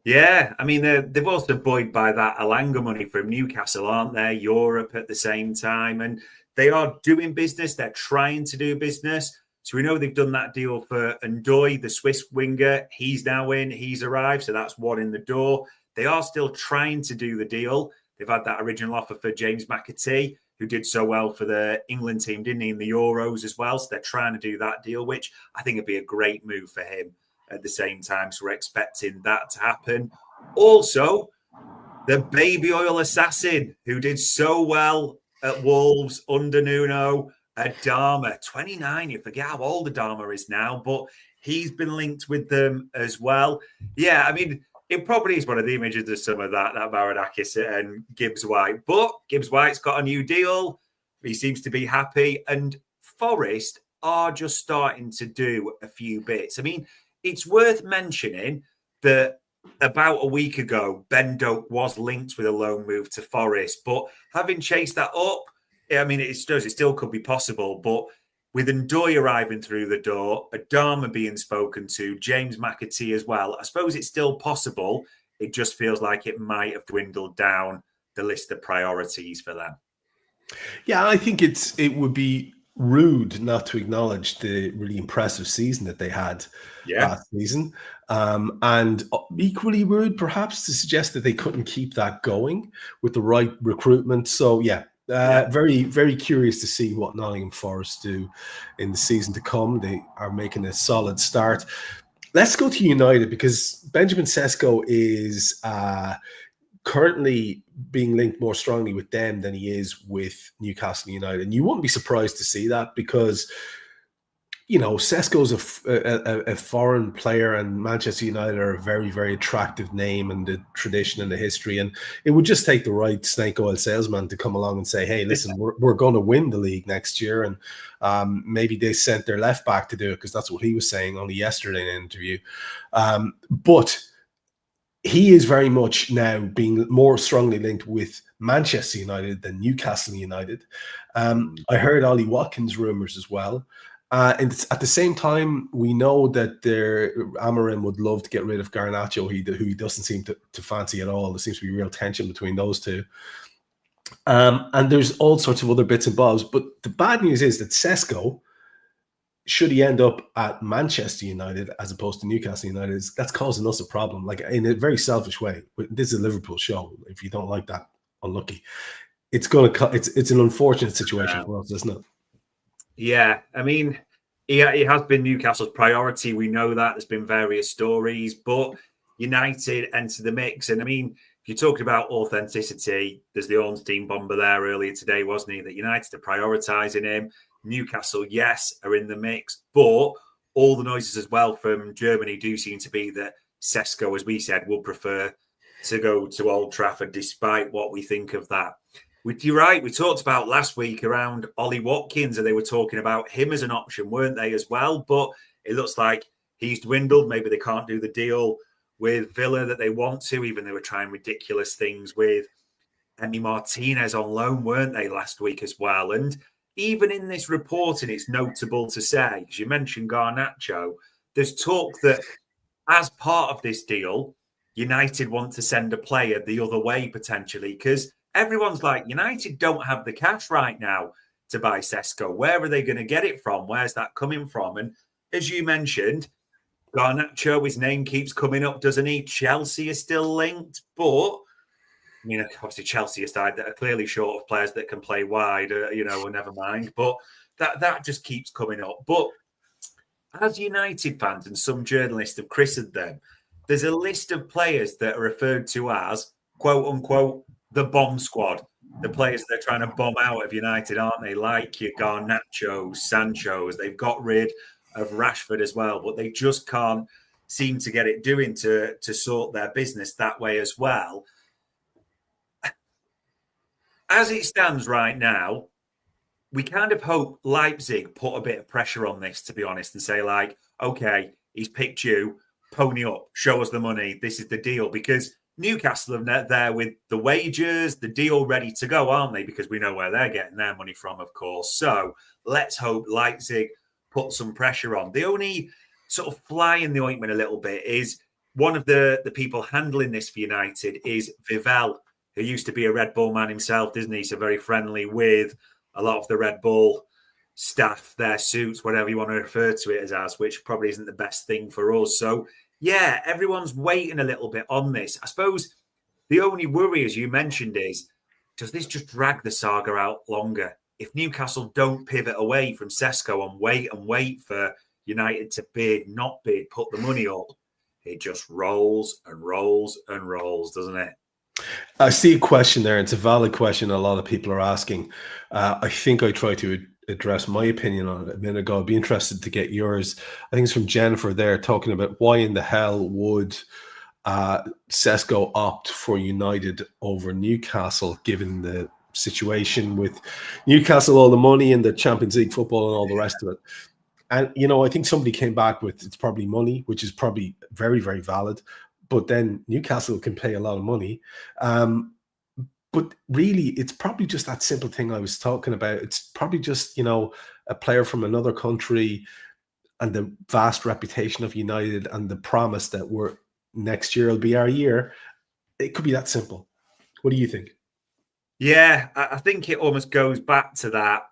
Yeah, I mean, they've also buoyed by that Alanga money from Newcastle, aren't they? Europe at the same time. And they are doing business. They're trying to do business. So we know they've done that deal for Ndoye, the Swiss winger. He's now in. He's arrived. So that's one in the door. They are still trying to do the deal. They've had that original offer for James McAtee, who did so well for the England team, didn't he, in the Euros as well. So they're trying to do that deal, which I think would be a great move for him at the same time. So we're expecting that to happen. Also, the baby oil assassin who did so well at Wolves under Nuno, Adama, 29. You forget how old Adama is now, but he's been linked with them as well. Yeah, I mean, it probably is one of the images of some of that Marinakis and Gibbs White. But Gibbs White's got a new deal. He seems to be happy. And Forest are just starting to do a few bits. I mean, it's worth mentioning that about a week ago, Ben Doak was linked with a loan move to Forest. But having chased that up, I mean, it still could be possible. But with Ndoye arriving through the door, Adama being spoken to, James McAtee as well, I suppose it's still possible. It just feels like it might have dwindled down the list of priorities for them. Yeah, I think it would be rude not to acknowledge the really impressive season that they had last season. And equally rude, perhaps, to suggest that they couldn't keep that going with the right recruitment. So, very, very curious to see what Nottingham Forest do in the season to come. They are making a solid start. Let's go to United, because Benjamin Sesko is currently being linked more strongly with them than he is with Newcastle United. And you wouldn't be surprised to see that, because, you know, Sesko's a foreign player, and Manchester United are a very, very attractive name, and the tradition and the history. And it would just take the right snake oil salesman to come along and say, hey, listen, we're going to win the league next year. And maybe they sent their left back to do it, because that's what he was saying only yesterday in an interview. But he is very much now being more strongly linked with Manchester United than Newcastle United. I heard Ollie Watkins rumours as well. And at the same time, we know that Amorim would love to get rid of Garnacho, who he doesn't seem to fancy at all. There seems to be real tension between those two. And there's all sorts of other bits and bobs. But the bad news is that Sesko, should he end up at Manchester United as opposed to Newcastle United, that's causing us a problem, like in a very selfish way. This is a Liverpool show. If you don't like that, unlucky. It's an unfortunate situation for us, isn't it? Yeah, I mean, it has been Newcastle's priority. We know that. There's been various stories, but United enter the mix. And I mean, if you're talking about authenticity, there's the Ornstein bomber there earlier today, wasn't he? That United are prioritising him. Newcastle, yes, are in the mix, but all the noises as well from Germany do seem to be that Sesko, as we said, will prefer to go to Old Trafford, despite what we think of that. You're right. We talked about last week around Ollie Watkins, and they were talking about him as an option, weren't they, as well? But it looks like he's dwindled. Maybe they can't do the deal with Villa that they want to, even they were trying ridiculous things with Emi Martinez on loan, weren't they, last week as well? And even in this reporting, it's notable to say, because you mentioned Garnacho, there's talk that as part of this deal, United want to send a player the other way potentially, because everyone's like, United don't have the cash right now to buy Sesko. Where are they going to get it from? Where's that coming from? And as you mentioned, Garnacho, his name keeps coming up, doesn't he? Chelsea is still linked, but I mean, obviously Chelsea aside, that are clearly short of players that can play wide, never mind. But that just keeps coming up. But as United fans and some journalists have christened them, there's a list of players that are referred to as, quote unquote, the bomb squad. The players they're trying to bomb out of United, aren't they? Like your Garnachos, Sanchos. They've got rid of Rashford as well, but they just can't seem to get it doing to sort their business that way as well. As it stands right now, we kind of hope Leipzig put a bit of pressure on this, to be honest, and say, like, okay, he's picked you, pony up, show us the money, this is the deal. Because Newcastle are there with the wages, the deal ready to go, aren't they? Because we know where they're getting their money from, of course. So let's hope Leipzig put some pressure on. The only sort of fly in the ointment a little bit is one of the people handling this for United is Vivel, who used to be a Red Bull man himself, isn't he? So very friendly with a lot of the Red Bull staff, their suits, whatever you want to refer to it as, which probably isn't the best thing for us. So, yeah, everyone's waiting a little bit on this. I suppose the only worry, as you mentioned, is does this just drag the saga out longer? If Newcastle don't pivot away from Sesko and wait for United to bid, not bid, put the money up, it just rolls and rolls and rolls, doesn't it? I see a question there. It's a valid question a lot of people are asking. I think I tried to address my opinion on it a minute ago. I'd be interested to get yours. I think it's from Jennifer there talking about why in the hell would Sesko opt for United over Newcastle, given the situation with Newcastle, all the money and the Champions League football and all the rest of it. And, I think somebody came back with it's probably money, which is probably very, very valid. But then Newcastle can pay a lot of money. But really, it's probably just that simple thing I was talking about. It's probably just, a player from another country and the vast reputation of United and the promise that next year will be our year. It could be that simple. What do you think? Yeah, I think it almost goes back to that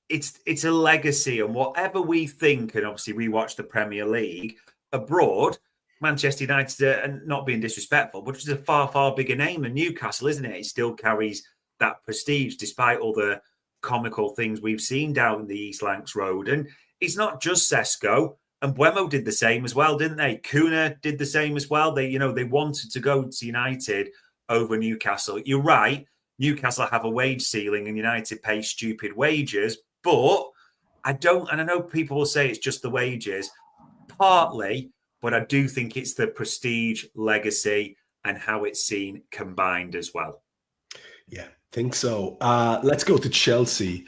it's a legacy, and whatever we think, and obviously we watch the Premier League abroad, Manchester United, and not being disrespectful, but it's a far, far bigger name than Newcastle, isn't it? It still carries that prestige despite all the comical things we've seen down the East Lancs Road. And it's not just Sesko. And Buemo did the same as well, didn't they? Kuna did the same as well. They wanted to go to United over Newcastle. You're right. Newcastle have a wage ceiling and United pay stupid wages. But I know people will say it's just the wages, partly, but I do think it's the prestige, legacy, and how it's seen combined as well. Yeah, think so. Let's go to Chelsea,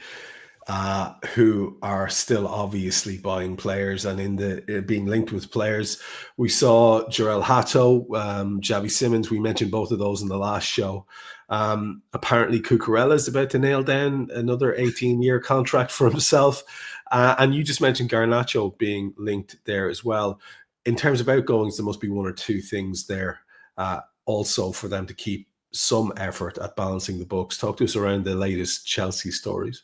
who are still obviously buying players and in the being linked with players. We saw Jarell Hato, Xavi Simons. We mentioned both of those in the last show. Apparently, Cucurella is about to nail down another 18-year contract for himself. And you just mentioned Garnacho being linked there as well. In terms of outgoings, there must be one or two things there also for them to keep some effort at balancing the books. Talk to us around the latest Chelsea stories.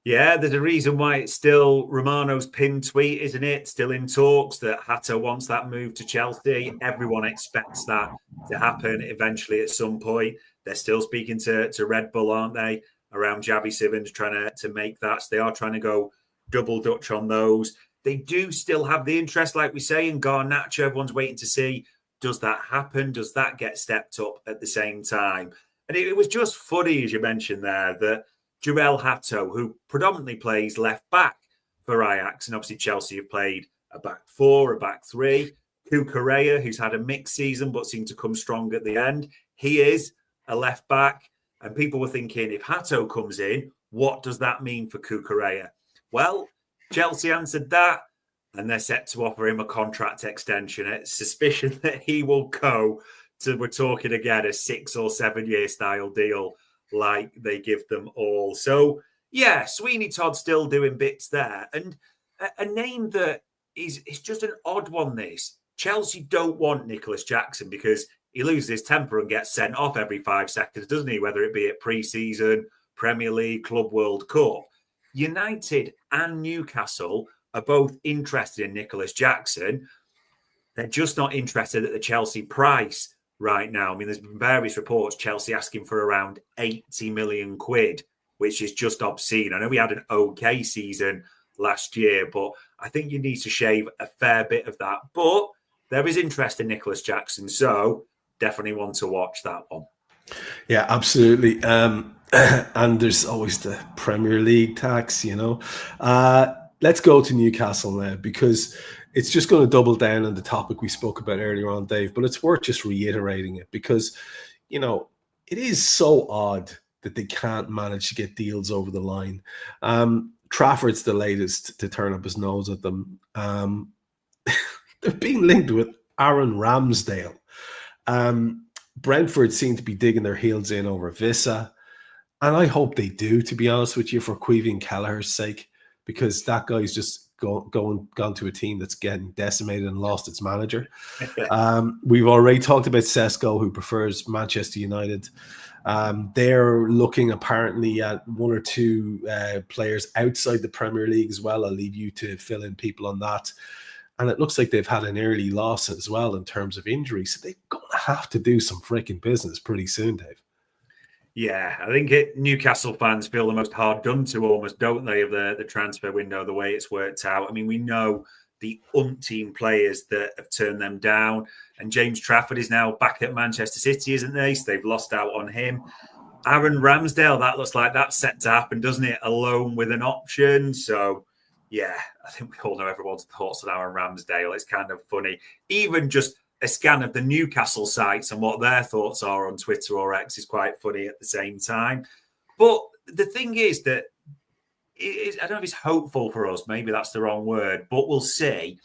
Yeah, there's a reason why it's still Romano's pinned tweet, isn't it? Still in talks that Hato wants that move to Chelsea. Everyone expects that to happen eventually at some point. They're still speaking to Red Bull, aren't they? Around Xavi Simons trying to make that. So they are trying to go double Dutch on those. They do still have the interest, like we say, in Garnacho. Everyone's waiting to see, does that happen? Does that get stepped up at the same time? And it was just funny, as you mentioned there, that Jarell Hato, who predominantly plays left back for Ajax, and obviously Chelsea have played a back four, a back three. Cucurella, who's had a mixed season but seemed to come strong at the end, he is a left back. And people were thinking, if Hato comes in, what does that mean for Cucurella? Well, Chelsea answered that, and they're set to offer him a contract extension. It's suspicion that he will go to, we're talking again, a 6 or 7 year style deal like they give them all. So, yeah, Sweeney Todd still doing bits there. And a name that is just an odd one, this. Chelsea don't want Nicholas Jackson because he loses his temper and gets sent off every 5 seconds, doesn't he? Whether it be at pre-season, Premier League, Club World Cup. United and Newcastle are both interested in Nicholas Jackson. They're just not interested at the Chelsea price right now. I mean, there's been various reports, Chelsea asking for around 80 million quid, which is just obscene. I know we had an okay season last year, but I think you need to shave a fair bit of that. But there is interest in Nicholas Jackson, so definitely want to watch that one. Yeah, absolutely. And there's always the Premier League tax, Let's go to Newcastle now, because it's just going to double down on the topic we spoke about earlier on, Dave, but it's worth just reiterating it because, it is so odd that they can't manage to get deals over the line. Trafford's the latest to turn up his nose at them. They're being linked with Aaron Ramsdale. Brentford seem to be digging their heels in over Vissa. And I hope they do, to be honest with you, for Queevy and Kelleher's sake, because that guy's just gone to a team that's getting decimated and lost its manager. We've already talked about Sesko, who prefers Manchester United. They're looking apparently at one or two players outside the Premier League as well. I'll leave you to fill in people on that. And it looks like they've had an early loss as well in terms of injuries. So they're going to have to do some freaking business pretty soon, Dave. Yeah, I think Newcastle fans feel the most hard done to almost, don't they, of the transfer window, the way it's worked out. I mean, we know the umpteen players that have turned them down. And James Trafford is now back at Manchester City, isn't they? So they've lost out on him. Aaron Ramsdale, that looks like that's set to happen, doesn't it? Alone with an option. So, yeah, I think we all know everyone's thoughts on Aaron Ramsdale. It's kind of funny. Even just a scan of the Newcastle sites and what their thoughts are on Twitter or X is quite funny at the same time. But the thing is that I don't know if it's hopeful for us. Maybe that's the wrong word, but we'll see.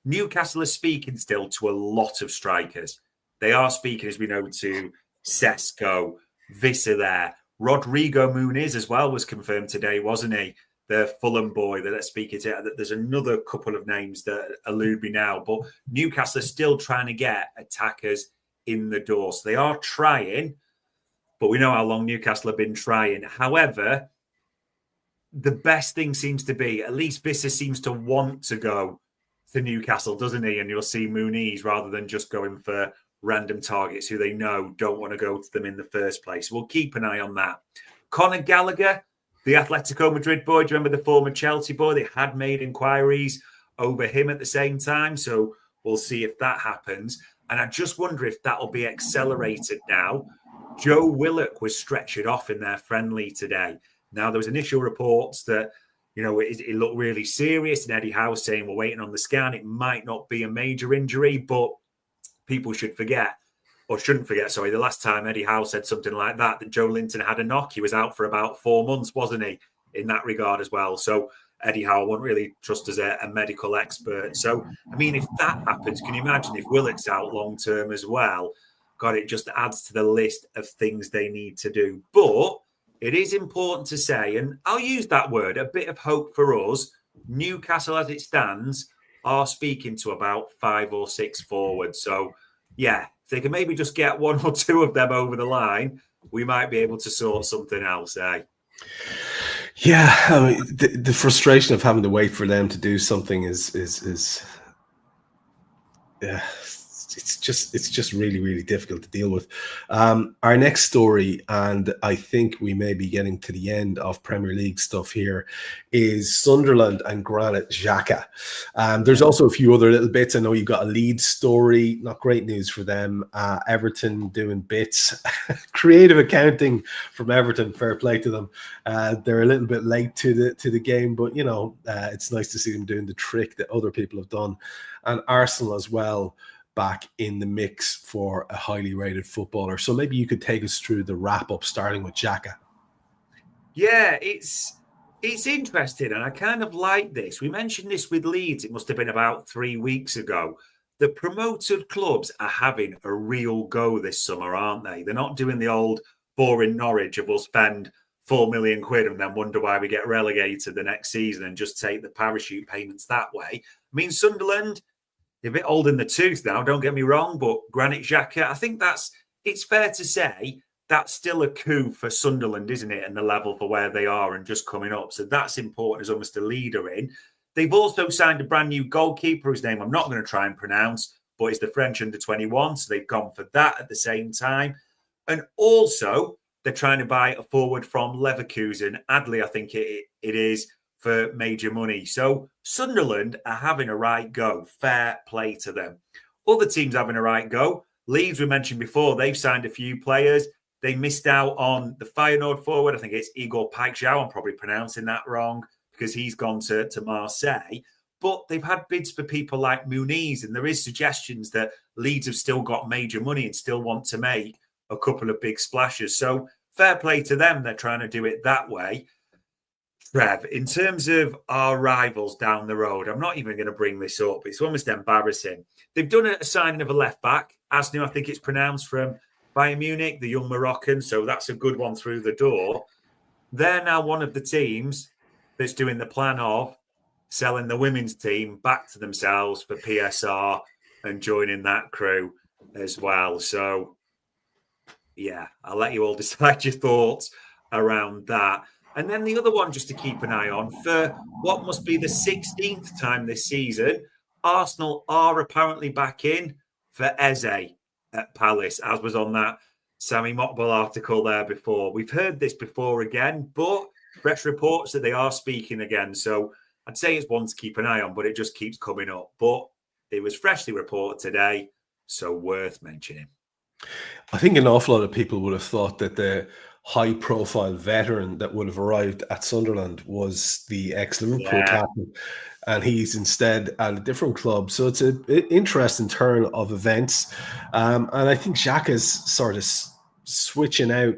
Newcastle is speaking still to a lot of strikers. They are speaking, as we know, to Sesko, Visser there. Rodrigo Nunez as well was confirmed today, wasn't he? The Fulham boy that they're speaking to. There's another couple of names that elude me now, but Newcastle are still trying to get attackers in the door. So they are trying, but we know how long Newcastle have been trying. However, the best thing seems to be, at least Visser seems to want to go to Newcastle, doesn't he? And you'll see Muniz rather than just going for random targets who they know don't want to go to them in the first place. We'll keep an eye on that. Conor Gallagher, the Atletico Madrid boy, do you remember the former Chelsea boy? They had made inquiries over him at the same time. So we'll see if that happens. And I just wonder if that'll be accelerated now. Joe Willock was stretchered off in their friendly today. Now, there was initial reports that, it looked really serious. And Eddie Howe saying, we're waiting on the scan. It might not be a major injury, but people shouldn't forget, the last time Eddie Howe said something like that Joe Linton had a knock. He was out for about 4 months, wasn't he, in that regard as well. So Eddie Howe won't really trust as a medical expert. So, I mean, if that happens, can you imagine if Willock's out long-term as well? God, it just adds to the list of things they need to do. But it is important to say, and I'll use that word, a bit of hope for us. Newcastle, as it stands, are speaking to about 5 or 6 forwards. So, yeah, if they can maybe just get 1 or 2 of them over the line, we might be able to sort something else, eh? Yeah, I mean, the frustration of having to wait for them to do something is yeah, it's just really, really difficult to deal with. Our next story, and I think we may be getting to the end of Premier League stuff here, is Sunderland and Granit Xhaka. There's also a few other little bits. I know you got a Leeds story, not great news for them. Everton doing bits. Creative accounting from Everton, fair play to them. They're a little bit late to the game, but it's nice to see them doing the trick that other people have done. And Arsenal as well, back in the mix for a highly rated footballer. So maybe you could take us through the wrap up, starting with Xhaka. Yeah, it's interesting, and I kind of like this. We mentioned this with Leeds. It must have been about 3 weeks ago. The promoted clubs are having a real go this summer, aren't they? They're not doing the old boring Norwich of we'll spend £4 million and then wonder why we get relegated the next season and just take the parachute payments that way. I mean, Sunderland, a bit old in the tooth now, don't get me wrong, but Granit Xhaka, I think it's fair to say that's still a coup for Sunderland, isn't it? And the level for where they are and just coming up. So that's important as almost a leader in. They've also signed a brand new goalkeeper whose name I'm not going to try and pronounce, but it's the French under-21. So they've gone for that at the same time. And also they're trying to buy a forward from Leverkusen. Adley, I think it is, for major money. So Sunderland are having a right go. Fair play to them. Other teams having a right go. Leeds, we mentioned before, they've signed a few players. They missed out on the Feyenoord forward. I think it's Igor Paixão. I'm probably pronouncing that wrong because he's gone to Marseille. But they've had bids for people like Muniz, and there is suggestions that Leeds have still got major money and still want to make a couple of big splashes. So fair play to them. They're trying to do it that way. Trev, in terms of our rivals down the road, I'm not even going to bring this up. It's almost embarrassing. They've done a signing of a left-back. Asnu, I think it's pronounced, from Bayern Munich, the young Moroccan. So that's a good one through the door. They're now one of the teams that's doing the plan of selling the women's team back to themselves for PSR and joining that crew as well. So, yeah, I'll let you all decide your thoughts around that. And then the other one just to keep an eye on, for what must be the 16th time this season, Arsenal are apparently back in for Eze at Palace, as was on that Sammy Mokbel article there before. We've heard this before again, but fresh reports that they are speaking again. So I'd say it's one to keep an eye on, but it just keeps coming up. But it was freshly reported today, so worth mentioning. I think an awful lot of people would have thought that the high-profile veteran that would have arrived at Sunderland was the ex-Liverpool captain, and he's instead at a different club. So it's an interesting turn of events. And I think Xhaka's sort of switching out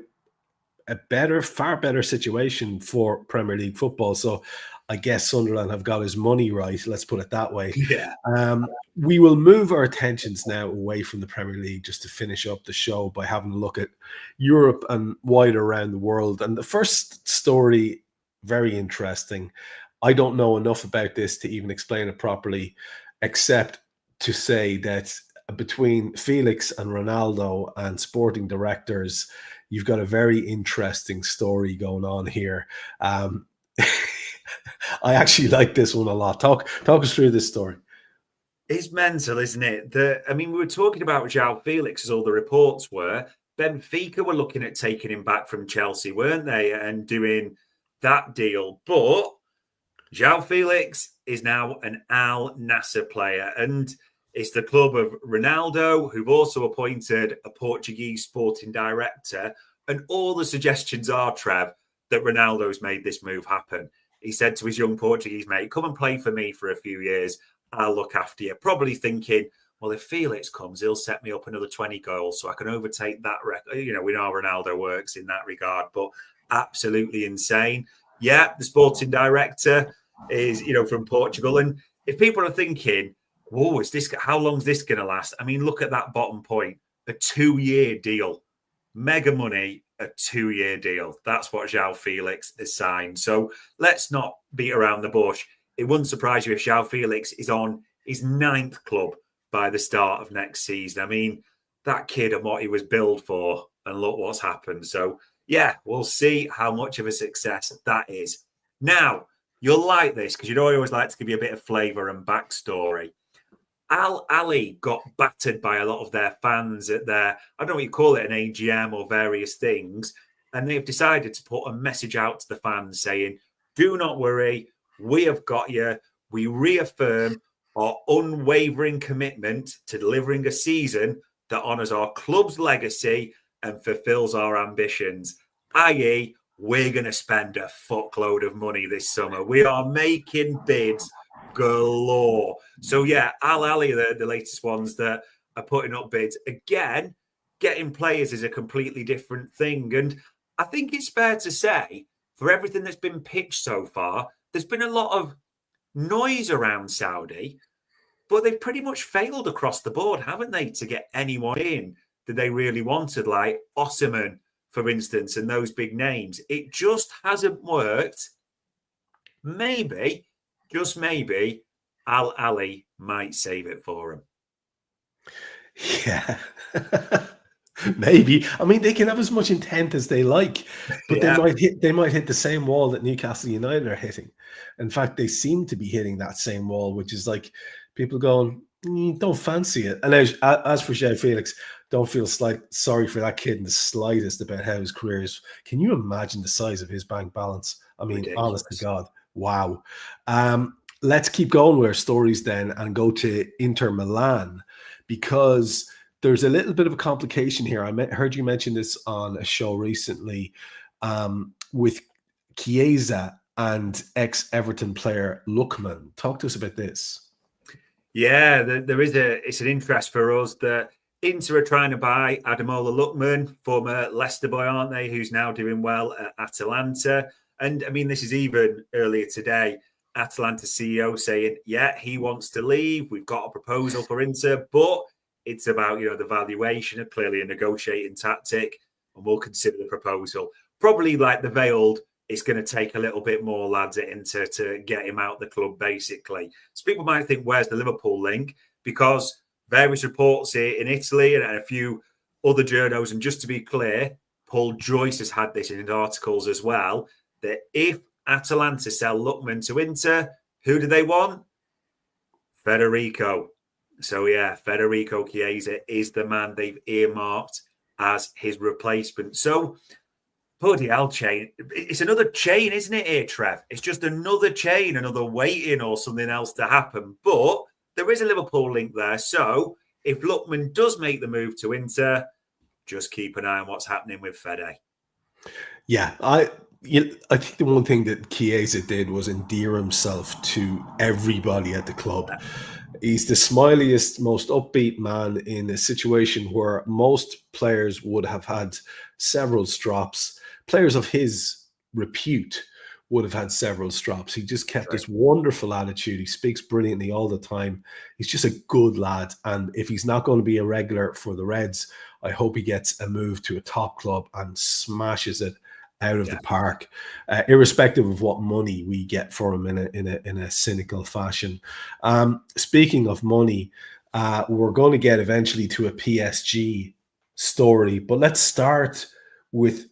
a far better situation for Premier League football. So I guess Sunderland have got his money right. Let's put it that way. Yeah. We will move our attentions now away from the Premier League just to finish up the show by having a look at Europe and wider around the world. And the first story, very interesting. I don't know enough about this to even explain it properly, except to say that between Felix and Ronaldo and sporting directors, you've got a very interesting story going on here. I actually like this one a lot. Talk us through this story. It's mental, isn't it? We were talking about João Felix, as all the reports were. Benfica were looking at taking him back from Chelsea, weren't they? And doing that deal. But João Felix is now an Al-Nassr player. And it's the club of Ronaldo, who've also appointed a Portuguese sporting director. And all the suggestions are, Trev, that Ronaldo's made this move happen. He said to his young Portuguese mate, come and play for me for a few years. I'll look after you. Probably thinking, well, if Felix comes, he'll set me up another 20 goals so I can overtake that record. You know, we know how Ronaldo works in that regard, but absolutely insane. Yeah, the sporting director is, from Portugal. And if people are thinking, whoa, how long is this going to last? I mean, look at that bottom point. A 2-year deal. Mega money, a 2-year deal. That's what João Felix has signed. So let's not beat around the bush. It wouldn't surprise you if João Felix is on his 9th club by the start of next season. I mean, that kid and what he was billed for, and look what's happened. So, yeah, we'll see how much of a success that is. Now, you'll like this because I always like to give you a bit of flavour and backstory. Al-Ali got battered by a lot of their fans at their, I don't know what you call it, an AGM or various things. And they've decided to put a message out to the fans saying, do not worry, we have got you. We reaffirm our unwavering commitment to delivering a season that honours our club's legacy and fulfills our ambitions, i.e., we're going to spend a fuckload of money this summer. We are making bids galore. So, yeah, Al-Ali are the latest ones that are putting up bids. Again, getting players is a completely different thing. And I think it's fair to say, for everything that's been pitched so far, there's been a lot of noise around Saudi, but they've pretty much failed across the board, haven't they, to get anyone in that they really wanted, like Osimhen, for instance, and those big names. It just hasn't worked. Maybe, just maybe, Al-Ali might save it for him. Yeah. Maybe. I mean, they can have as much intent as they like, but they might hit the same wall that Newcastle United are hitting. In fact, they seem to be hitting that same wall, which is like people going, don't fancy it. And as for João Felix, don't feel sorry for that kid in the slightest about how his career is. Can you imagine the size of his bank balance? I mean, ridiculous. Honest to God, wow. Let's keep going with our stories then and go to Inter Milan, because there's a little bit of a complication here. I heard you mention this on a show recently with Chiesa and ex-Everton player Lookman. Talk to us about this. Yeah, it's an interest for us that Inter are trying to buy Ademola Lookman, former Leicester boy, aren't they, who's now doing well at Atalanta. And I mean, this is even earlier today, Atalanta CEO saying, yeah, he wants to leave. We've got a proposal for Inter, but it's about, the valuation, clearly a negotiating tactic, and we'll consider the proposal. Probably like the veiled it's going to take a little bit more, lads, to get him out the club, basically. So people might think, where's the Liverpool link? Because various reports here in Italy and a few other journos, and just to be clear, Paul Joyce has had this in articles as well, that if Atalanta sell Lookman to Inter, who do they want? Federico. So, yeah, Federico Chiesa is the man they've earmarked as his replacement. So, bloody hell, chain. It's another chain, isn't it, here, Trev? It's just another chain, another waiting or something else to happen. But there is a Liverpool link there. So, if Lookman does make the move to Inter, just keep an eye on what's happening with Fede. Yeah, I think the one thing that Chiesa did was endear himself to everybody at the club. He's the smiliest, most upbeat man in a situation where most players would have had several strops. Players of his repute would have had several strops. He just kept this wonderful attitude. He speaks brilliantly all the time. He's just a good lad. And if he's not going to be a regular for the Reds, I hope he gets a move to a top club and smashes it out of the park, irrespective of what money we get for him in a cynical fashion. Speaking of money, we're going to get eventually to a PSG story, but let's start with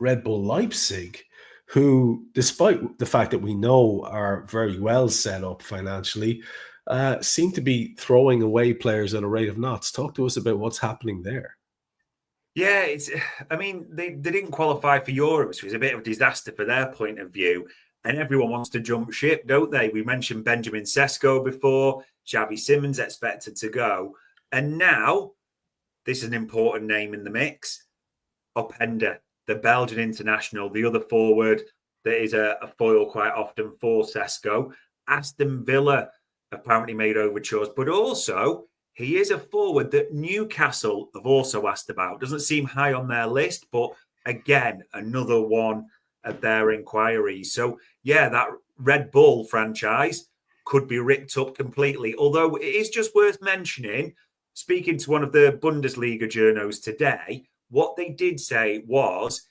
Red Bull Leipzig, who, despite the fact that we know are very well set up financially, seem to be throwing away players at a rate of knots. Talk to us about what's happening there. Yeah, they didn't qualify for Europe, which was a bit of a disaster for their point of view. And everyone wants to jump ship, don't they? We mentioned Benjamin Sesko before, Xavi Simons expected to go. And now, this is an important name in the mix, Openda, the Belgian international, the other forward that is a foil quite often for Sesko. Aston Villa apparently made overtures, but also he is a forward that Newcastle have also asked about. Doesn't seem high on their list, but again, another one of their inquiries. So, yeah, that Red Bull franchise could be ripped up completely. Although it is just worth mentioning, speaking to one of the Bundesliga journos today, what they did say was,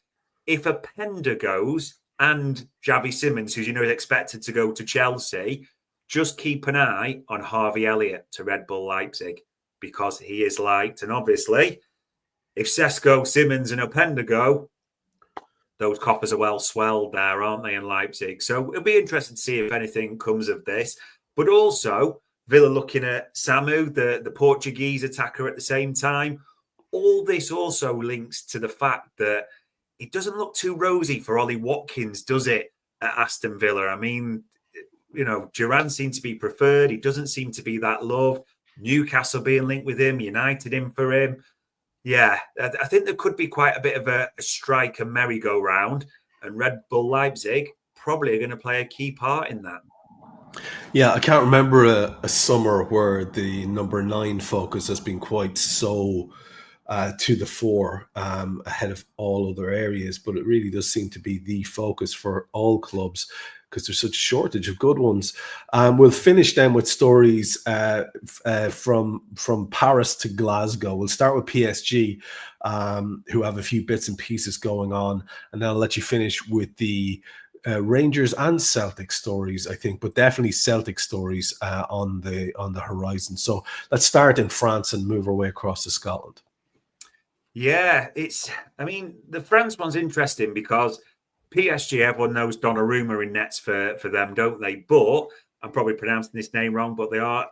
if Openda goes and Xavi Simons, who is expected to go to Chelsea, just keep an eye on Harvey Elliott to Red Bull Leipzig, because he is liked. And obviously, if Sesko, Simons and Openda go, those coffers are well swelled there, aren't they, in Leipzig? So it'll be interesting to see if anything comes of this. But also, Villa looking at Samu, the Portuguese attacker at the same time. All this also links to the fact that it doesn't look too rosy for Ollie Watkins, does it, at Aston Villa? I mean, Duran seems to be preferred. He doesn't seem to be that loved. Newcastle being linked with him, United in for him. Yeah, I think there could be quite a bit of a strike and merry-go-round, and Red Bull Leipzig probably are going to play a key part in that. Yeah, I can't remember a summer where the number 9 focus has been quite so to the fore, ahead of all other areas, but it really does seem to be the focus for all clubs, because there's such a shortage of good ones. We'll finish then with stories from Paris to Glasgow. We'll start with PSG, who have a few bits and pieces going on, and then I'll let you finish with the Rangers and Celtic stories, I think, but definitely Celtic stories on the horizon. So let's start in France and move our way across to Scotland. Yeah, the France one's interesting because PSG, everyone knows Donnarumma in nets for them, don't they? But I'm probably pronouncing this name wrong, but they are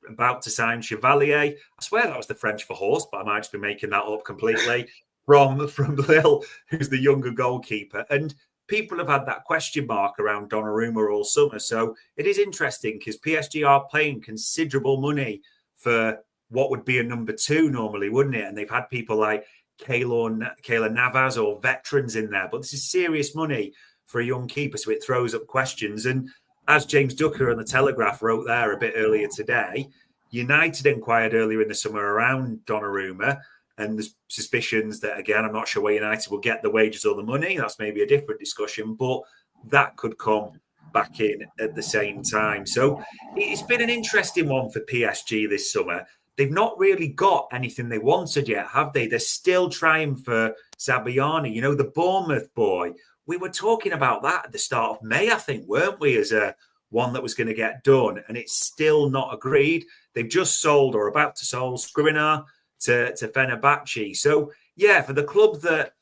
about to sign Chevalier. I swear that was the French for horse, but I might just be making that up completely, from Lille, who's the younger goalkeeper. And people have had that question mark around Donnarumma all summer. So it is interesting because PSG are paying considerable money for what would be a number 2 normally, wouldn't it? And they've had people like Keylor Navas or veterans in there. But this is serious money for a young keeper, so it throws up questions. And as James Ducker on The Telegraph wrote there a bit earlier today, United inquired earlier in the summer around Donnarumma, and there's suspicions that, again, I'm not sure where United will get the wages or the money. That's maybe a different discussion, but that could come back in at the same time. So it's been an interesting one for PSG this summer. They've not really got anything they wanted yet, have they? They're still trying for Sabiani, the Bournemouth boy. we were talking about that at the start of May, I think, weren't we, as a one that was going to get done, and it's still not agreed. They've just sold or about to sell Skriniar to Fenerbahce. So, yeah, for the club that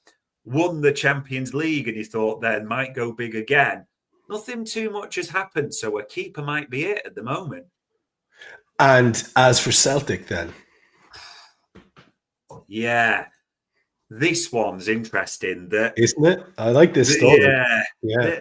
won the Champions League and you thought then might go big again, nothing too much has happened. So a keeper might be it at the moment. And as for Celtic then? Yeah, this one's interesting. Isn't it? I like this story. Yeah.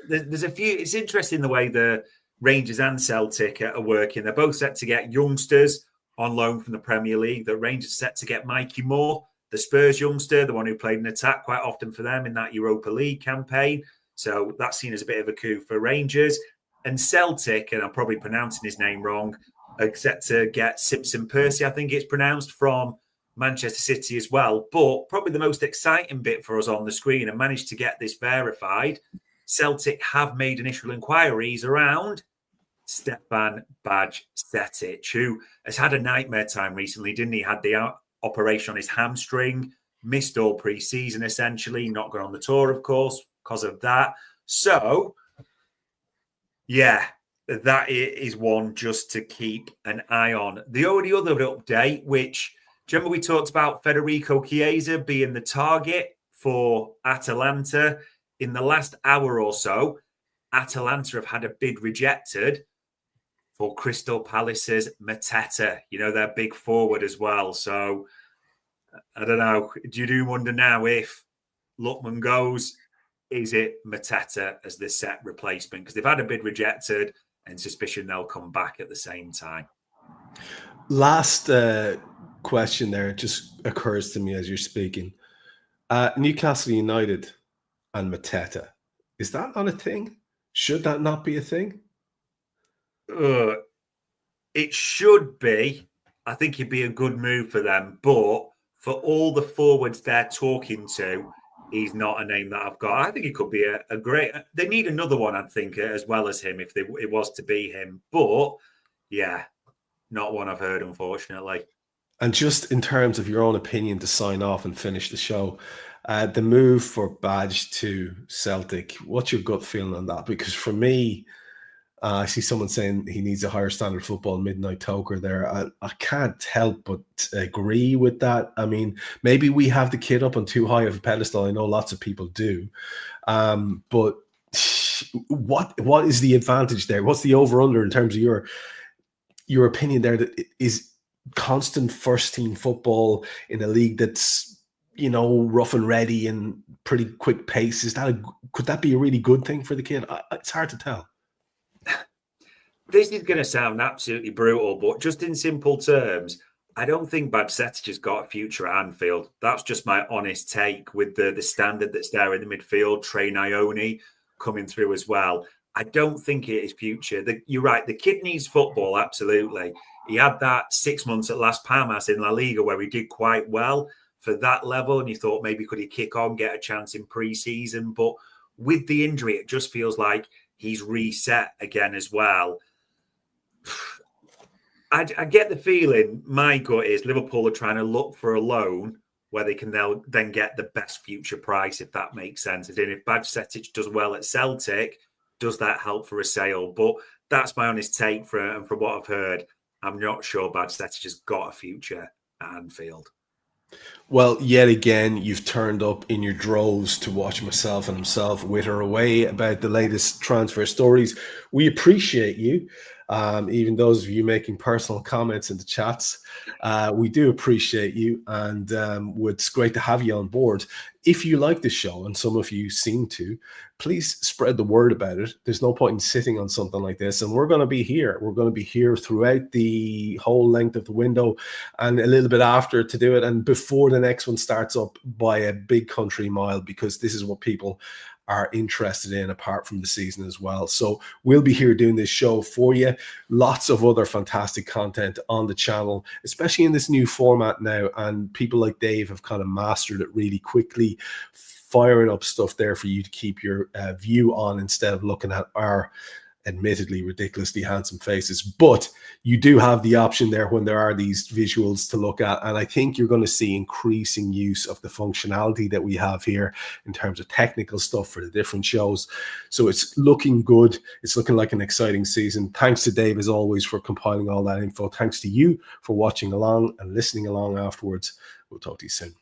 There's a few. It's interesting the way the Rangers and Celtic are working. They're both set to get youngsters on loan from the Premier League. The Rangers set to get Mikey Moore, the Spurs youngster, the one who played in attack quite often for them in that Europa League campaign. So that's seen as a bit of a coup for Rangers. And Celtic, and I'm probably pronouncing his name wrong, are set to get Simpson Percy, I think it's pronounced, from Manchester City as well. But probably the most exciting bit for us on the screen, and managed to get this verified, Celtic have made initial inquiries around Stefan Bajcetic, who has had a nightmare time recently, didn't he? Had the operation on his hamstring, missed all pre-season essentially, not gone on the tour, of course, because of that. So, yeah, that is one just to keep an eye on. The only other update, which, do you remember we talked about Federico Chiesa being the target for Atalanta? In the last hour or so, Atalanta have had a bid rejected for Crystal Palace's Mateta, their big forward as well. So, I don't know. Do you wonder now if Lookman goes, is it Mateta as the set replacement? Because they've had a bid rejected and suspicion they'll come back at the same time. Last question there, it just occurs to me as you're speaking. Newcastle United and Mateta, is that not a thing? Should that not be a thing? It should be. I think it'd be a good move for them. But for all the forwards they're talking to, he's not a name that I've got. I think he could be a great... They need another one, I think, as well as him, if it was to be him. But, yeah, not one I've heard, unfortunately. And just in terms of your own opinion to sign off and finish the show, the move for Badge to Celtic, what's your gut feeling on that? Because for me, I see someone saying he needs a higher standard football midnight toker there. I can't help but agree with that. I mean, maybe we have the kid up on too high of a pedestal. I know lots of people do. But what is the advantage there? What's the over-under in terms of your opinion there? That is constant first-team football in a league that's, rough and ready and pretty quick pace. Could that be a really good thing for the kid? It's hard to tell. This is going to sound absolutely brutal, but just in simple terms, I don't think Bajcetic has got a future at Anfield. That's just my honest take with the standard that's there in the midfield, Trey Ione coming through as well. I don't think it is future. You're right, the kid needs football, absolutely. He had that 6 months at Las Palmas in La Liga where he did quite well for that level, and you thought maybe could he kick on, get a chance in pre-season, but with the injury, it just feels like he's reset again as well. I get the feeling, my gut is Liverpool are trying to look for a loan where they can then get the best future price, if that makes sense. As in, if Bajcetic does well at Celtic, does that help for a sale? But that's my honest take from what I've heard. I'm not sure Bajcetic has got a future at Anfield. Well, yet again, you've turned up in your droves to watch myself and himself witter away about the latest transfer stories. We appreciate you. Even those of you making personal comments in the chats, we do appreciate you, and it's great to have you on board. If you like the show, and some of you seem to, please spread the word about it. There's no point in sitting on something like this, and we're going to be here. We're going to be here throughout the whole length of the window and a little bit after to do it, and before the next one starts up by a big country mile, because this is what people are interested in apart from the season as well. So we'll be here doing this show for you. Lots of other fantastic content on the channel, especially in this new format now. And people like Dave have kind of mastered it really quickly, firing up stuff there for you to keep your view on instead of looking at our admittedly ridiculously handsome faces, but you do have the option there when there are these visuals to look at. And I think you're going to see increasing use of the functionality that we have here in terms of technical stuff for the different shows. So it's looking good. It's looking like an exciting season. Thanks to Dave, as always, for compiling all that info. Thanks to you for watching along and listening along afterwards. We'll talk to you soon.